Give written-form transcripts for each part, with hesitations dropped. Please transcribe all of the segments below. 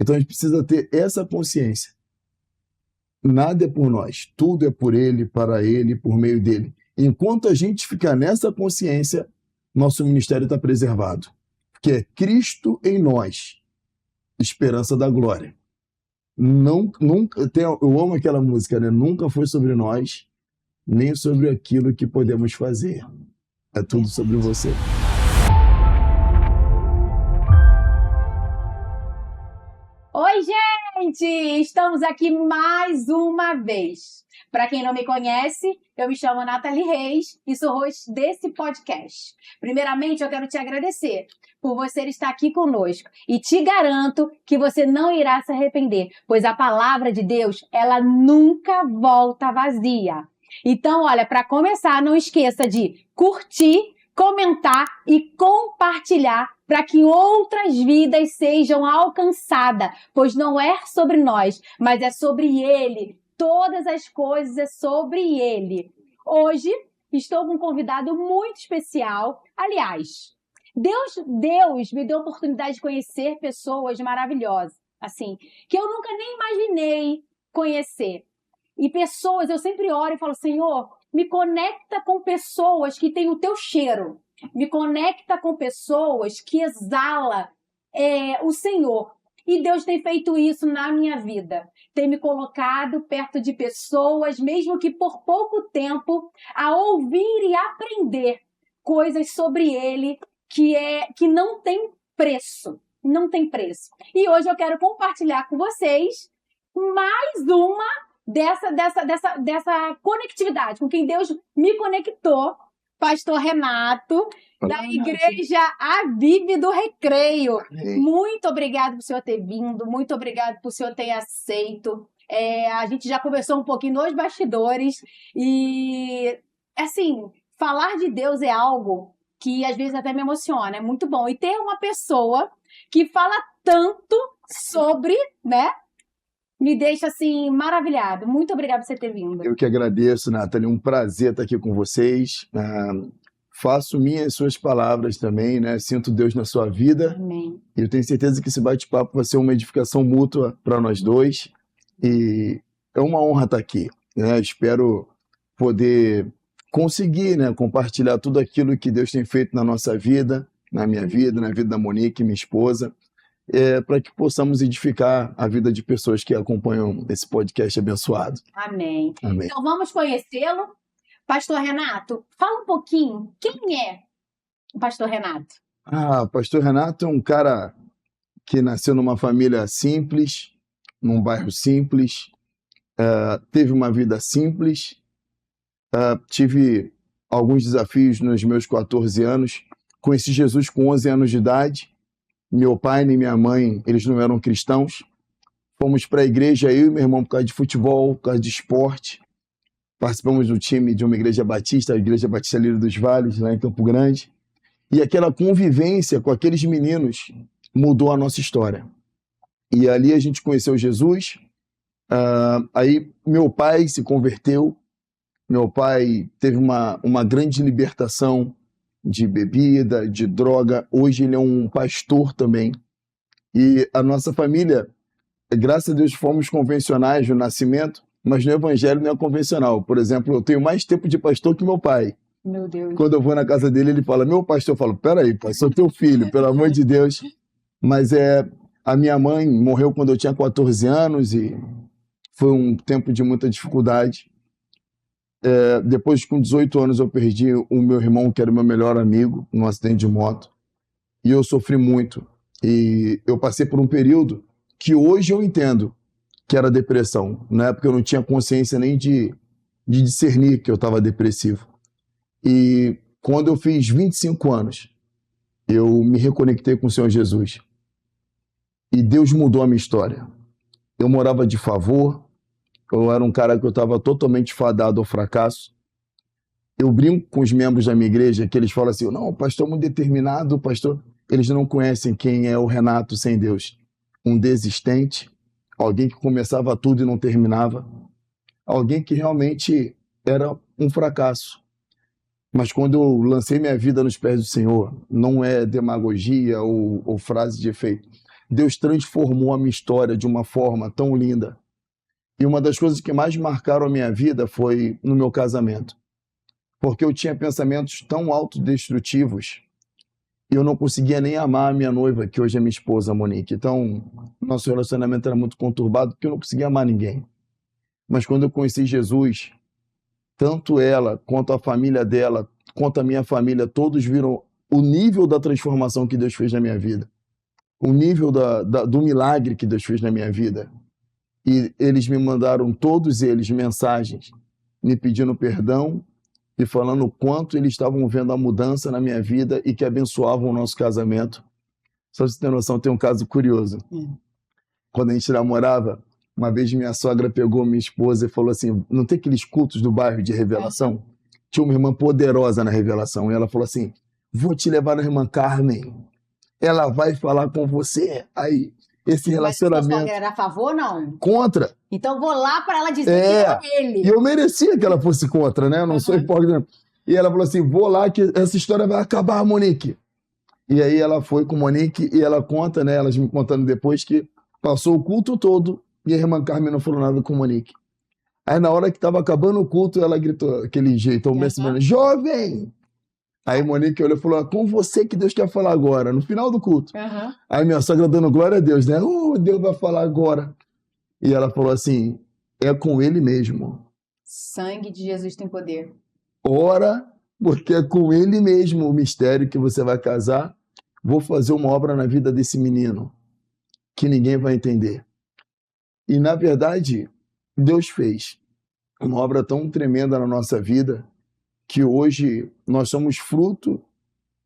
Então a gente precisa ter essa consciência. Nada é por nós, tudo é por Ele, para Ele, por meio dele. Enquanto a gente ficar nessa consciência, nosso ministério está preservado. Porque é Cristo em nós, esperança da glória. Eu amo aquela música, né? Nunca foi sobre nós, nem sobre aquilo que podemos fazer. É tudo sobre você. Oi, gente! Estamos aqui mais uma vez. Para quem não me conhece, eu me chamo Nathalie Reis e sou host desse podcast. Primeiramente, eu quero te agradecer por você estar aqui conosco e te garanto que você não irá se arrepender, pois a palavra de Deus, ela nunca volta vazia. Então, olha, para começar, não esqueça de curtir, comentar e compartilhar para que outras vidas sejam alcançadas, pois não é sobre nós, mas é sobre Ele. Todas as coisas é sobre Ele. Hoje estou com um convidado muito especial. Aliás, Deus me deu a oportunidade de conhecer pessoas maravilhosas, assim, que eu nunca nem imaginei conhecer. E pessoas, eu sempre oro e falo, Senhor, me conecta com pessoas que têm o teu cheiro. Me conecta com pessoas que exalam o Senhor. E Deus tem feito isso na minha vida. Tem me colocado perto de pessoas, mesmo que por pouco tempo, a ouvir e aprender coisas sobre Ele que não tem preço. Não tem preço. E hoje eu quero compartilhar com vocês mais uma dessa conectividade, com quem Deus me conectou, Pastor Renato, da Igreja Avive do Recreio. Muito obrigado por o senhor ter vindo, muito obrigado por o senhor ter aceito. A gente já conversou um pouquinho nos bastidores e, assim, falar de Deus é algo que às vezes até me emociona, é muito bom. E ter uma pessoa que fala tanto sobre, né? Me deixa, assim, maravilhado. Muito obrigada por você ter vindo. Eu que agradeço, Nathalie. Um prazer estar aqui com vocês. Faço minhas suas palavras também, né? Sinto Deus na sua vida. Amém. E eu tenho certeza que esse bate-papo vai ser uma edificação mútua para nós dois. E é uma honra estar aqui, né? Espero poder conseguir, né, compartilhar tudo aquilo que Deus tem feito na nossa vida, na minha vida, na vida da Monique, minha esposa. Para que possamos edificar a vida de pessoas que acompanham esse podcast abençoado. Amém. Amém. Então vamos conhecê-lo. Pastor Renato, fala um pouquinho. Quem é o Pastor Renato? O Pastor Renato é um cara que nasceu numa família simples, num bairro simples, teve uma vida simples, tive alguns desafios nos meus 14 anos, conheci Jesus com 11 anos de idade. Meu pai nem minha mãe, eles não eram cristãos. Fomos para a igreja, eu e meu irmão, por causa de futebol, por causa de esporte. Participamos do time de uma igreja batista, a Igreja Batista Lírio dos Vales, lá em Campo Grande. E aquela convivência com aqueles meninos mudou a nossa história. E ali a gente conheceu Jesus. Aí meu pai se converteu. Meu pai teve uma grande libertação de bebida, de droga. Hoje ele é um pastor também. E a nossa família, graças a Deus, fomos convencionais no nascimento, mas no evangelho não é convencional. Por exemplo, eu tenho mais tempo de pastor que meu pai. Meu Deus. Quando eu vou na casa dele, ele fala, meu pastor. Eu falo, peraí, pai, sou teu filho, pelo amor de Deus. Mas a minha mãe morreu quando eu tinha 14 anos e foi um tempo de muita dificuldade. Depois, com 18 anos, eu perdi o meu irmão, que era o meu melhor amigo, num acidente de moto. E eu sofri muito. E eu passei por um período que hoje eu entendo que era depressão. Na época eu não tinha consciência nem de discernir que eu estava depressivo. E quando eu fiz 25 anos, eu me reconectei com o Senhor Jesus. E Deus mudou a minha história. Eu morava de favor. Eu era um cara que eu estava totalmente fadado ao fracasso. Eu brinco com os membros da minha igreja que eles falam assim, não, o pastor é muito determinado, o pastor... Eles não conhecem quem é o Renato sem Deus. Um desistente, alguém que começava tudo e não terminava, alguém que realmente era um fracasso. Mas quando eu lancei minha vida nos pés do Senhor, não é demagogia ou frase de efeito, Deus transformou a minha história de uma forma tão linda. E uma das coisas que mais marcaram a minha vida foi no meu casamento. Porque eu tinha pensamentos tão autodestrutivos e eu não conseguia nem amar a minha noiva, que hoje é minha esposa, Monique. Então, nosso relacionamento era muito conturbado porque eu não conseguia amar ninguém. Mas quando eu conheci Jesus, tanto ela, quanto a família dela, quanto a minha família, todos viram o nível da transformação que Deus fez na minha vida. O nível do milagre que Deus fez na minha vida. E eles me mandaram, todos eles, mensagens, me pedindo perdão e falando o quanto eles estavam vendo a mudança na minha vida e que abençoavam o nosso casamento. Só pra você ter noção, tem um caso curioso. Quando a gente namorava, uma vez minha sogra pegou minha esposa e falou assim, não tem aqueles cultos do bairro de revelação? Tinha uma irmã poderosa na revelação e ela falou assim, vou te levar na irmã Carmen, ela vai falar com você. Aí, esse relacionamento... Mas a sogra era a favor ou não? Contra. Então vou lá para ela dizer que é ele. E eu merecia que ela fosse contra, né? Eu não sou hipócrita. E ela falou assim, vou lá que essa história vai acabar, Monique. E aí ela foi com Monique e ela conta, né? Elas me contando depois que passou o culto todo e a irmã Carmen não falou nada com Monique. Aí na hora que estava acabando o culto, ela gritou aquele jeito, jovem! Aí Monique olhou e falou, é com você que Deus quer falar agora, no final do culto. Aí minha sogra dando glória a Deus, né? Deus vai falar agora. E ela falou assim, é com ele mesmo. Sangue de Jesus tem poder. Ora, porque é com ele mesmo o mistério que você vai casar. Vou fazer uma obra na vida desse menino que ninguém vai entender. E na verdade, Deus fez uma obra tão tremenda na nossa vida que hoje nós somos fruto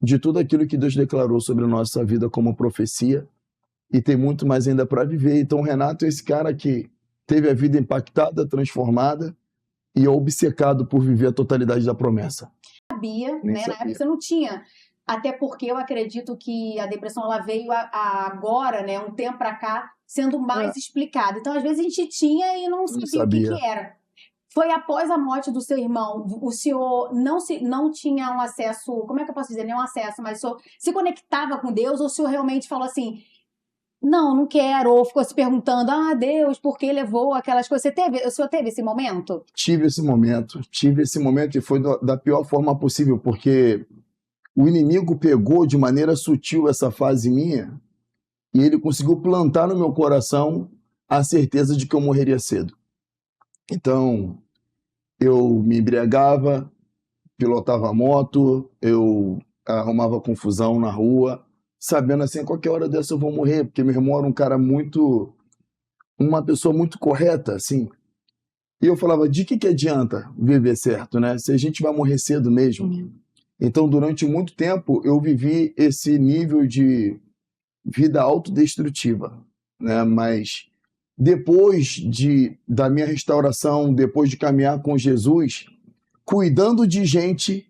de tudo aquilo que Deus declarou sobre a nossa vida como profecia e tem muito mais ainda para viver. Então, Renato é esse cara que teve a vida impactada, transformada e é obcecado por viver a totalidade da promessa. Sabia, né? Na época você não tinha, até porque eu acredito que a depressão ela veio agora, né, um tempo para cá, sendo mais explicada. Então, às vezes a gente tinha e não sabia o que era. Foi após a morte do seu irmão, o senhor não tinha um acesso, como é que eu posso dizer, nem um acesso, mas o senhor se conectava com Deus ou o senhor realmente falou assim, não quero, ou ficou se perguntando, Deus, por que levou aquelas coisas? O senhor teve esse momento? Tive esse momento e foi da pior forma possível, porque o inimigo pegou de maneira sutil essa fase minha e ele conseguiu plantar no meu coração a certeza de que eu morreria cedo. Então, eu me embriagava, pilotava moto, eu arrumava confusão na rua, sabendo assim, a qualquer hora dessa eu vou morrer, porque meu irmão era um cara uma pessoa muito correta, assim. E eu falava, de que adianta viver certo, né? Se a gente vai morrer cedo mesmo. Então, durante muito tempo, eu vivi esse nível de vida autodestrutiva, né? Mas depois da minha restauração, depois de caminhar com Jesus, cuidando de gente,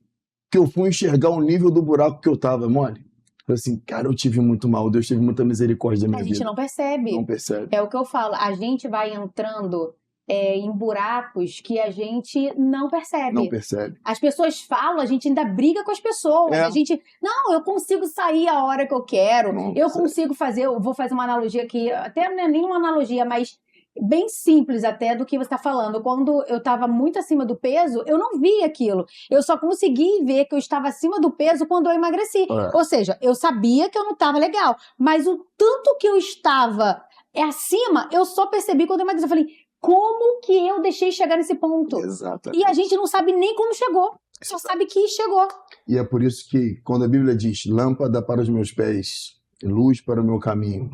que eu fui enxergar o nível do buraco que eu estava, mole. Assim, cara, eu tive muito mal, Deus teve muita misericórdia na minha vida. A gente não percebe. Não percebe. É o que eu falo, a gente vai entrando em buracos que a gente não percebe. Não percebe. As pessoas falam, a gente ainda briga com as pessoas. A gente, não, eu consigo sair a hora que eu quero, consigo fazer, eu vou fazer uma analogia aqui, até não é nem uma analogia, mas bem simples até do que você está falando. Quando eu estava muito acima do peso, eu não vi aquilo. Eu só consegui ver que eu estava acima do peso quando eu emagreci. Ou seja, eu sabia que eu não estava legal, mas o tanto que eu estava acima, eu só percebi quando eu emagreci. Eu falei, como que eu deixei chegar nesse ponto? Exatamente. E a gente não sabe nem como chegou, só sabe que chegou. E é por isso que quando a Bíblia diz, lâmpada para os meus pés, luz para o meu caminho,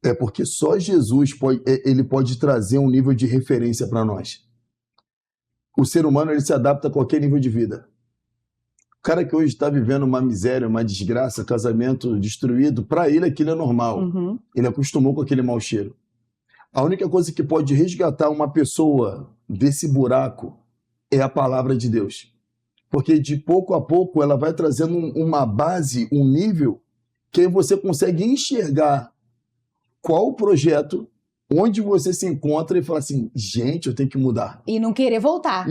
é porque só Jesus ele pode trazer um nível de referência para nós. O ser humano ele se adapta a qualquer nível de vida. O cara que hoje está vivendo uma miséria, uma desgraça, casamento destruído, para ele aquilo é normal. Ele acostumou com aquele mau cheiro. A única coisa que pode resgatar uma pessoa desse buraco é a palavra de Deus. Porque de pouco a pouco ela vai trazendo uma base, um nível, que aí você consegue enxergar qual o projeto, onde você se encontra e fala assim, gente, eu tenho que mudar. E não querer voltar.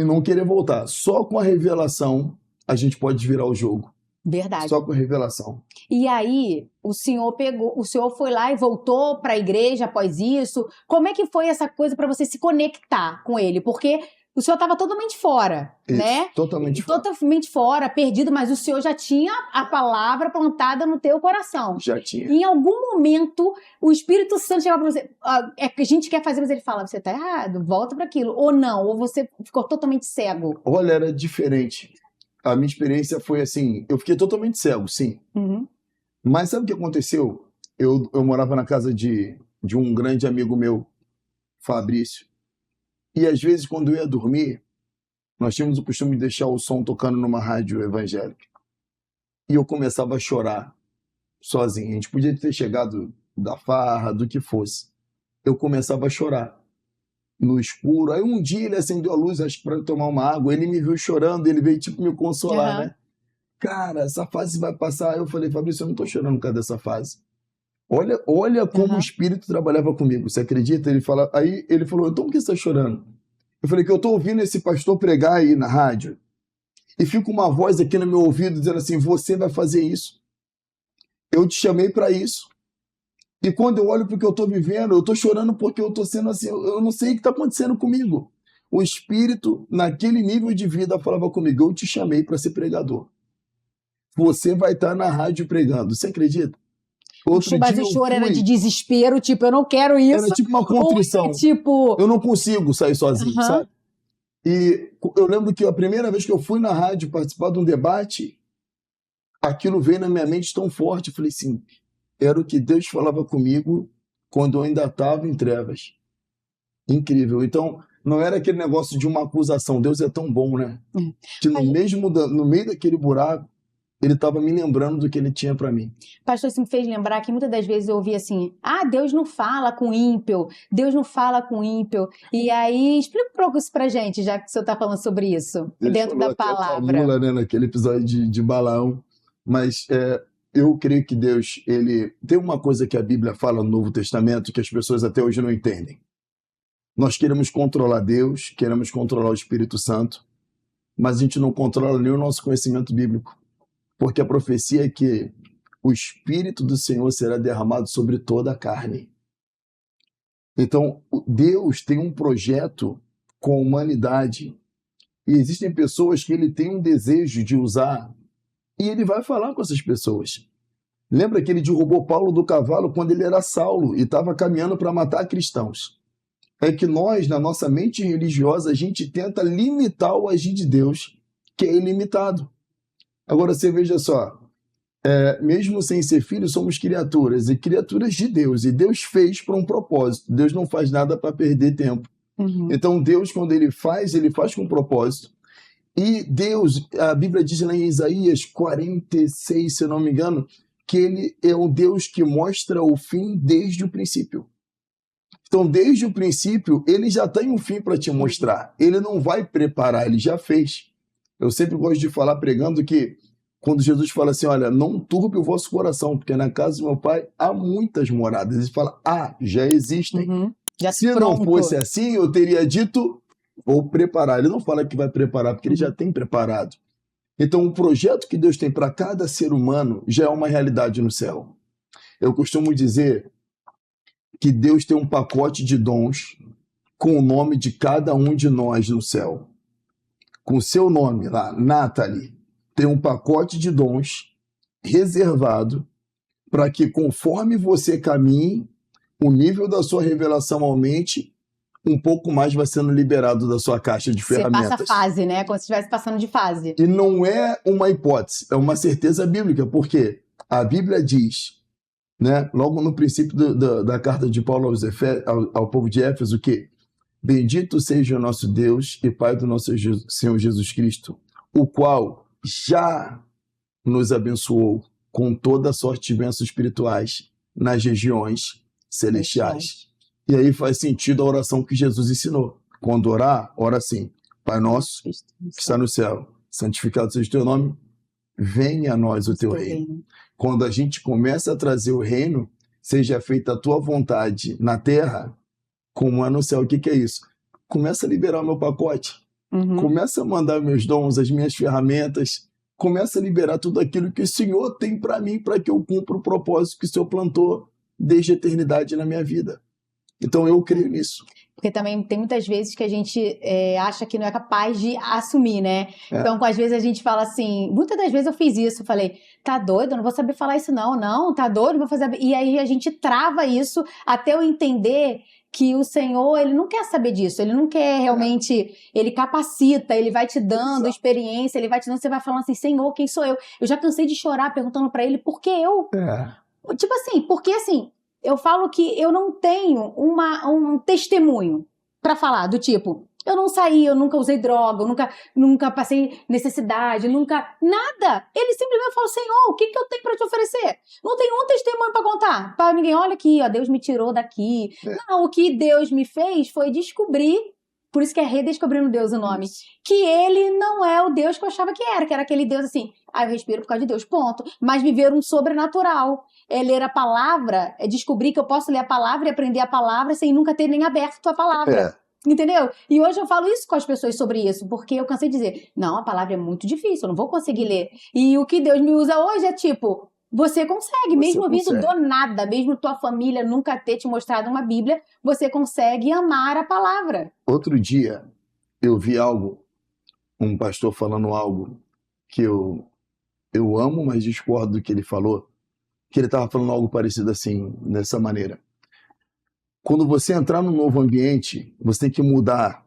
Só com a revelação a gente pode virar o jogo. Verdade. Só com revelação. E aí, o senhor foi lá e voltou para a igreja após isso. Como é que foi essa coisa para você se conectar com ele? Porque o senhor estava totalmente fora, Isso, né? totalmente fora. Totalmente fora, perdido, mas o senhor já tinha a palavra plantada no teu coração. Já tinha. Em algum momento, o Espírito Santo chegava para você, é que a gente quer fazer, mas ele fala, você tá errado, volta para aquilo. Ou não, ou você ficou totalmente cego. Olha, era diferente. A minha experiência foi assim, eu fiquei totalmente cego, sim. Uhum. Mas sabe o que aconteceu? Eu morava na casa de um grande amigo meu, Fabrício. E às vezes, quando eu ia dormir, nós tínhamos o costume de deixar o som tocando numa rádio evangélica. E eu começava a chorar sozinho. A gente podia ter chegado da farra, do que fosse. Eu começava a chorar no escuro. Aí um dia ele acendeu a luz, acho que para tomar uma água. Ele me viu chorando, ele veio tipo me consolar, né? Cara, essa fase vai passar. Eu falei, Fabrício, eu não tô chorando por causa dessa fase. Olha como o Espírito trabalhava comigo. Você acredita? Aí ele falou, então por que você tá chorando? Eu falei que eu tô ouvindo esse pastor pregar aí na rádio e fica uma voz aqui no meu ouvido dizendo assim, você vai fazer isso. Eu te chamei para isso. E quando eu olho para o que eu estou vivendo, eu estou chorando porque eu estou sendo assim, eu não sei o que está acontecendo comigo. O Espírito, naquele nível de vida, falava comigo, eu te chamei para ser pregador. Você vai estar na rádio pregando. Você acredita? Mas o choro era de desespero, tipo, eu não quero isso. Era tipo uma contrição. Ou, tipo... Eu não consigo sair sozinho, sabe? E eu lembro que a primeira vez que eu fui na rádio participar de um debate, aquilo veio na minha mente tão forte. Eu falei assim, era o que Deus falava comigo quando eu ainda estava em trevas. Incrível. Então, não era aquele negócio de uma acusação. Deus é tão bom, né? Que no meio daquele buraco, ele estava me lembrando do que ele tinha para mim. Pastor, isso me fez lembrar que muitas das vezes eu ouvi assim, Deus não fala com ímpio, Deus não fala com ímpio. E aí, explica um pouco isso pra gente, já que o senhor está falando sobre isso, Deus dentro da palavra. Mula, né, naquele episódio de Balaão. Mas eu creio que Deus, ele tem uma coisa que a Bíblia fala no Novo Testamento que as pessoas até hoje não entendem. Nós queremos controlar Deus, queremos controlar o Espírito Santo, mas a gente não controla nem o nosso conhecimento bíblico. Porque a profecia é que o Espírito do Senhor será derramado sobre toda a carne. Então, Deus tem um projeto com a humanidade. E existem pessoas que ele tem um desejo de usar. E ele vai falar com essas pessoas. Lembra que ele derrubou Paulo do cavalo quando ele era Saulo e estava caminhando para matar cristãos. É que nós, na nossa mente religiosa, a gente tenta limitar o agir de Deus, que é ilimitado. Agora você veja só, mesmo sem ser filho, somos criaturas, e criaturas de Deus, e Deus fez para um propósito. Deus não faz nada para perder tempo. Então Deus, quando ele faz com propósito. E Deus, a Bíblia diz lá em Isaías 46, se eu não me engano, que ele é um Deus que mostra o fim desde o princípio. Então, desde o princípio, ele já tem um fim para te mostrar. Ele não vai preparar, ele já fez. Eu sempre gosto de falar pregando que quando Jesus fala assim, olha, não turbe o vosso coração, porque na casa do meu pai há muitas moradas. Ele fala, já existem. Já se não fosse assim, eu teria dito, vou preparar. Ele não fala que vai preparar, porque ele já tem preparado. Então, o projeto que Deus tem para cada ser humano já é uma realidade no céu. Eu costumo dizer que Deus tem um pacote de dons com o nome de cada um de nós no céu. Com o seu nome lá, Nathalie, tem um pacote de dons reservado para que, conforme você caminhe, o nível da sua revelação aumente, um pouco mais vai sendo liberado da sua caixa de ferramentas. Você passa fase, né? Como se estivesse passando de fase. E não é uma hipótese, é uma certeza bíblica, porque a Bíblia diz, né, logo no princípio da carta de Paulo ao povo de Éfeso, que bendito seja o nosso Deus e Pai do nosso Senhor Jesus Cristo, o qual já nos abençoou com toda a sorte de bênçãos espirituais nas regiões celestiais. E aí faz sentido a oração que Jesus ensinou. Quando orar, ora assim, Pai nosso que está no céu, santificado seja o teu nome, venha a nós o teu reino. Quando a gente começa a trazer o reino, seja feita a tua vontade na terra, como é no céu. O que é isso? Começa a liberar o meu pacote. Começa a mandar meus dons, as minhas ferramentas. começa a liberar tudo aquilo que o Senhor tem para mim, para que eu cumpra o propósito que o Senhor plantou desde a eternidade na minha vida. Então eu creio nisso. Porque também tem muitas vezes que a gente acha que não é capaz de assumir, né? É. Então, às vezes a gente fala assim, muitas das vezes eu fiz isso, eu falei, tá doido, eu não vou saber falar isso não, tá doido, não vou fazer... E aí a gente trava isso até eu entender que o Senhor, ele não quer saber disso, ele não quer realmente, ele capacita, ele vai te dando experiência, ele vai te dando, você vai falando assim, Senhor, quem sou eu? Eu já cansei de chorar perguntando pra ele, por que eu? Tipo assim, porque assim, eu falo que eu não tenho um testemunho pra falar, do tipo, eu não saí, eu nunca usei droga, eu nunca passei necessidade, nada. Ele simplesmente falou, Senhor, o que eu tenho pra te oferecer? Não tenho um testemunho pra contar pra ninguém. Olha aqui, ó, Deus me tirou daqui. Não, o que Deus me fez foi descobrir, por isso que é Redescobrindo Deus o nome, que ele não é o Deus que eu achava que era aquele Deus assim, eu respiro por causa de Deus, ponto. Mas viver um sobrenatural. É ler a palavra, é descobrir que eu posso ler a palavra e aprender a palavra sem nunca ter nem aberto a palavra. Entendeu? E hoje eu falo isso com as pessoas sobre isso, porque eu cansei de dizer, não, a palavra é muito difícil, eu não vou conseguir ler. E o que Deus me usa hoje é tipo, você consegue, mesmo vindo do nada, mesmo tua família nunca ter te mostrado uma Bíblia, você consegue amar a palavra. Outro dia, eu vi um pastor falando algo que eu amo, mas discordo do que ele falou, que ele estava falando algo parecido assim, dessa maneira. Quando você entrar num novo ambiente, você tem que mudar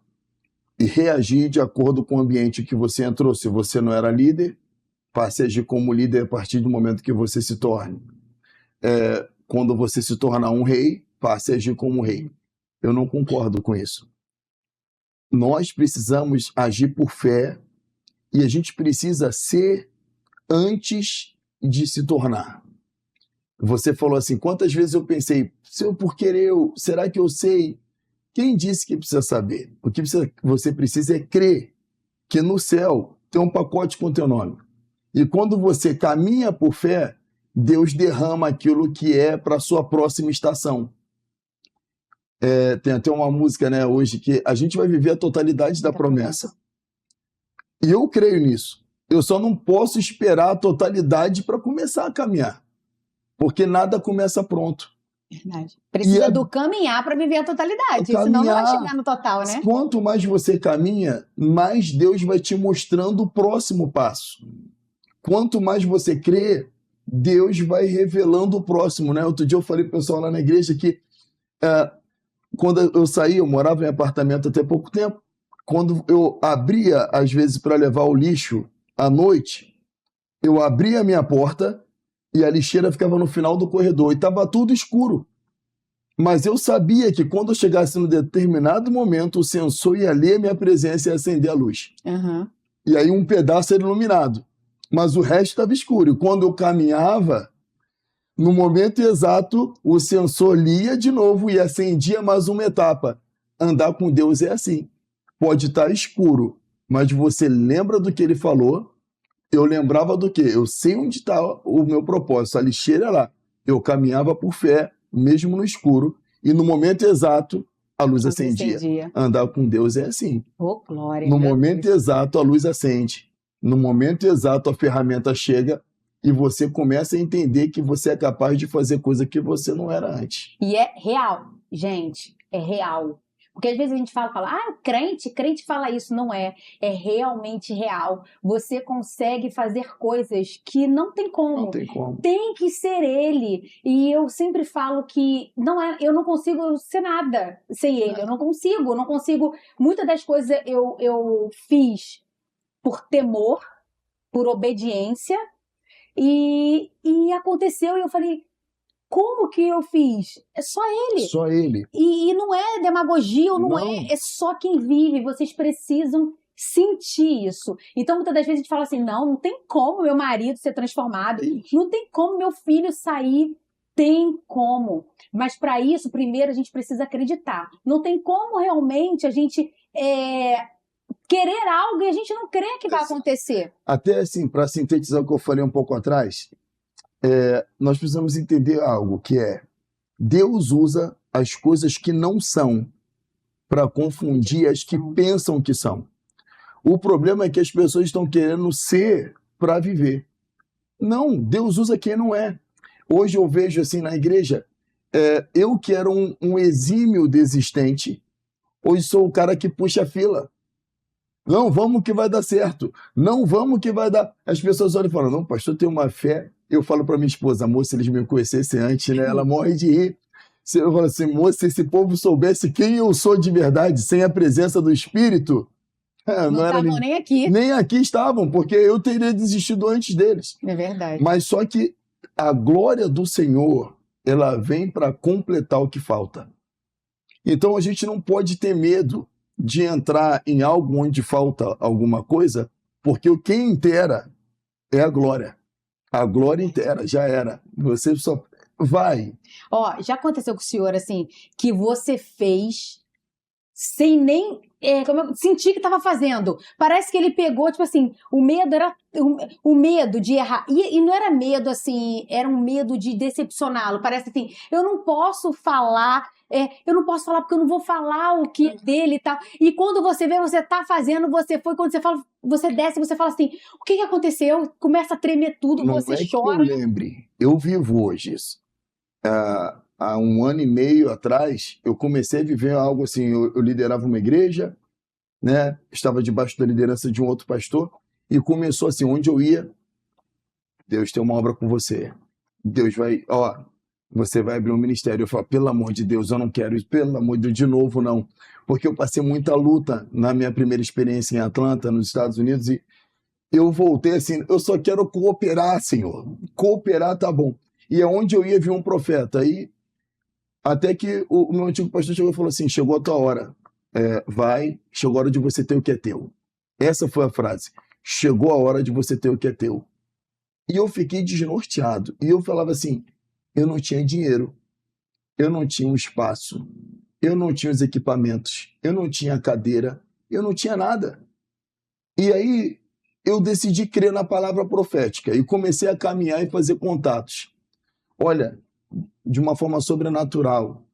e reagir de acordo com o ambiente que você entrou. Se você não era líder, passe a agir como líder a partir do momento que você se torne. Quando você se tornar um rei, passe a agir como rei. Eu não concordo com isso. Nós precisamos agir por fé e a gente precisa ser antes de se tornar. Você falou assim, quantas vezes eu pensei, Senhor, por querer será que eu sei? Quem disse que precisa saber? O que você precisa é crer que no céu tem um pacote com o teu nome. E quando você caminha por fé, Deus derrama aquilo que é para a sua próxima estação. Tem até uma música, né, hoje, que a gente vai viver a totalidade da promessa. E eu creio nisso. Eu só não posso esperar a totalidade para começar a caminhar. Porque nada começa pronto. Verdade. Precisa do caminhar para viver a totalidade, senão não vai chegar no total, né? Quanto mais você caminha, mais Deus vai te mostrando o próximo passo. Quanto mais você crê, Deus vai revelando o próximo, né? Outro dia eu falei pro pessoal lá na igreja que quando eu saí, eu morava em apartamento até pouco tempo, quando eu abria, às vezes, para levar o lixo à noite, eu abria a minha porta e a lixeira ficava no final do corredor e estava tudo escuro. Mas eu sabia que quando eu chegasse num determinado momento, o sensor ia ler a minha presença e acender a luz. E aí um pedaço era iluminado, mas o resto estava escuro. E quando eu caminhava, no momento exato, o sensor lia de novo e acendia mais uma etapa. Andar com Deus é assim. Pode estar escuro, mas você lembra do que ele falou. Eu lembrava do quê? Eu sei onde está o meu propósito, a lixeira é lá. Eu caminhava por fé, mesmo no escuro, e no momento exato, a luz acendia. Andar com Deus é assim. Glória. No momento exato, a luz acende. No momento exato, a ferramenta chega e você começa a entender que você é capaz de fazer coisa que você não era antes. E é real, gente, é real. Porque às vezes a gente fala, crente fala isso, não é. É realmente real. Você consegue fazer coisas que não tem como. Não tem como. Tem que ser ele. E eu sempre falo que eu não consigo ser nada sem ele. Eu não consigo. Muitas das coisas eu fiz por temor, por obediência, e aconteceu e eu falei, como que eu fiz? É só ele. Só ele. E não é demagogia, não é. É só quem vive. Vocês precisam sentir isso. Então, muitas das vezes a gente fala assim, não tem como meu marido ser transformado. Não tem como meu filho sair. Tem como. Mas para isso, primeiro, a gente precisa acreditar. Não tem como realmente a gente querer algo e a gente não crê que vai acontecer. Até assim, para sintetizar o que eu falei um pouco atrás, nós precisamos entender algo, que é Deus usa as coisas que não são para confundir as que pensam que são. O problema é que as pessoas estão querendo ser para viver. Não, Deus usa quem não é. Hoje eu vejo assim na igreja, eu que era um exímio desistente, hoje sou o cara que puxa a fila. Não, vamos que vai dar certo. Não, vamos que vai dar. As pessoas olham e falam, não, pastor, tem uma fé. Eu falo para minha esposa, amor, se eles me conhecessem antes, né? Ela morre de rir. Eu falo assim, moça, se esse povo soubesse quem eu sou de verdade, sem a presença do Espírito, Não estavam nem aqui. nem aqui estavam, porque eu teria desistido antes deles. É verdade. Mas só que a glória do Senhor, ela vem para completar o que falta. Então a gente não pode ter medo de entrar em algo onde falta alguma coisa, porque o que inteira é a glória. A glória inteira, já era. Você só vai. Ó, já aconteceu com o senhor, assim, que você fez sem nem sentir que estava fazendo. Parece que ele pegou, tipo assim, o medo era o medo de errar. E não era medo, assim, era um medo de decepcioná-lo. Parece assim, eu não posso falar porque eu não vou falar o que é dele e tal. E quando você vê, você tá fazendo, você foi, quando você fala, você desce, você fala assim, o que aconteceu? Começa a tremer tudo, Não você é chora. que eu lembre, eu vivo hoje isso. Há 1 ano e meio atrás, eu comecei a viver algo assim, eu liderava uma igreja, né? Estava debaixo da liderança de um outro pastor, e começou assim, onde eu ia, Deus tem uma obra com você. Deus vai, você vai abrir um ministério. Eu falo, pelo amor de Deus, eu não quero isso, pelo amor de Deus, de novo não. Porque eu passei muita luta na minha primeira experiência em Atlanta, nos Estados Unidos, e eu voltei assim, eu só quero cooperar, Senhor. Cooperar tá bom. E aonde eu ia vir um profeta. Aí, até que o meu antigo pastor chegou e falou assim, chegou a tua hora. Chegou a hora de você ter o que é teu. Essa foi a frase. Chegou a hora de você ter o que é teu. E eu fiquei desnorteado. E eu falava assim, eu não tinha dinheiro, eu não tinha um espaço, eu não tinha os equipamentos, eu não tinha a cadeira, eu não tinha nada. E aí eu decidi crer na palavra profética e comecei a caminhar e fazer contatos. Olha, de uma forma sobrenatural,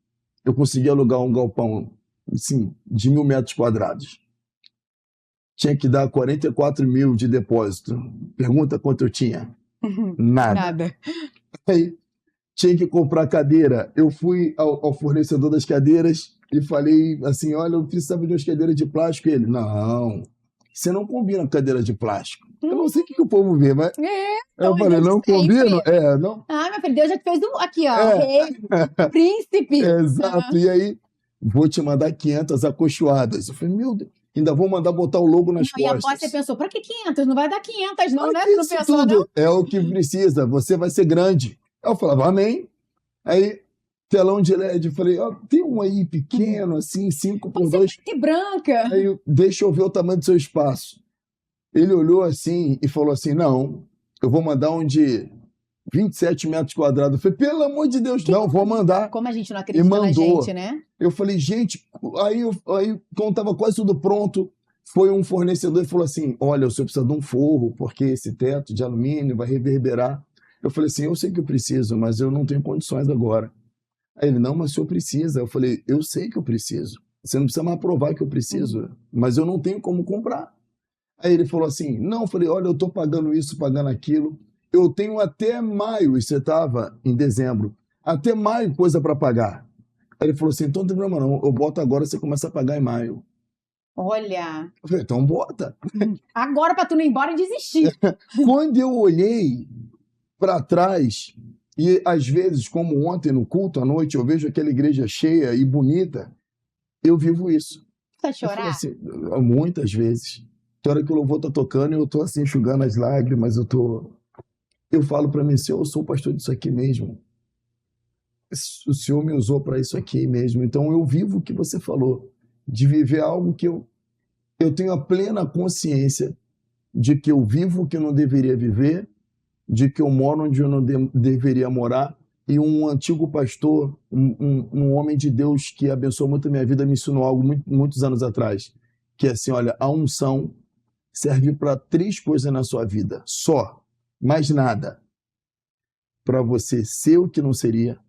eu consegui alugar um galpão assim, de 1.000 metros quadrados. Tinha que dar 44 mil de depósito. Pergunta quanto eu tinha. Nada. Aí, tinha que comprar cadeira. Eu fui ao fornecedor das cadeiras e falei assim, olha, eu precisava de umas cadeiras de plástico. Ele, não, você não combina com cadeira de plástico. Eu não sei o que o povo vê, mas... então eu falei, não combino? Não. Ah, meu filho, Deus já te fez aqui, ó, rei, príncipe. Exato, e aí, vou te mandar 500 acolchoadas. Eu falei, meu Deus, ainda vou mandar botar o logo nas costas. E após você pensou, pra que 500? Não vai dar 500 não, né? Você não pensou, tudo não? É o que precisa, você vai ser grande. Eu falava, amém. Aí, telão de LED, eu falei, tem um aí pequeno, assim, 5x2. Que branca. Aí, deixa eu ver o tamanho do seu espaço. Ele olhou assim e falou assim, não, eu vou mandar um de 27 metros quadrados. Eu falei, pelo amor de Deus, não, vou mandar. Como a gente não acredita na gente, né? Eu falei, gente, aí quando estava quase tudo pronto, foi um fornecedor e falou assim, olha, o senhor precisa de um forro, porque esse teto de alumínio vai reverberar. Eu falei assim, eu sei que eu preciso, mas eu não tenho condições agora. Aí ele, não, mas o senhor precisa. Eu falei, eu sei que eu preciso. Você não precisa mais provar que eu preciso, mas eu não tenho como comprar. Aí ele falou assim, não, eu falei, olha, eu estou pagando isso, pagando aquilo. Eu tenho até maio, e você estava em dezembro, até maio coisa para pagar. Aí ele falou assim, então não tem problema não, eu boto agora, você começa a pagar em maio. Olha. Eu falei, então bota. Agora para tu não ir embora e desistir. Quando eu olhei para trás, e às vezes, como ontem no culto à noite, eu vejo aquela igreja cheia e bonita, eu vivo isso. Vai chorar? Assim, muitas vezes. Tem hora que o louvor tá tocando e eu tô assim, enxugando as lágrimas, eu falo para mim, Senhor, eu sou o pastor disso aqui mesmo. O Senhor me usou para isso aqui mesmo. Então eu vivo o que você falou, de viver algo que eu tenho a plena consciência de que eu vivo o que eu não deveria viver, de que eu moro onde eu não deveria morar. E um antigo pastor, um homem de Deus que abençoou muito a minha vida, me ensinou algo muitos anos atrás, que é assim, olha, a unção serve para 3 coisas na sua vida, só. Mais nada. Para você ser o que não seria,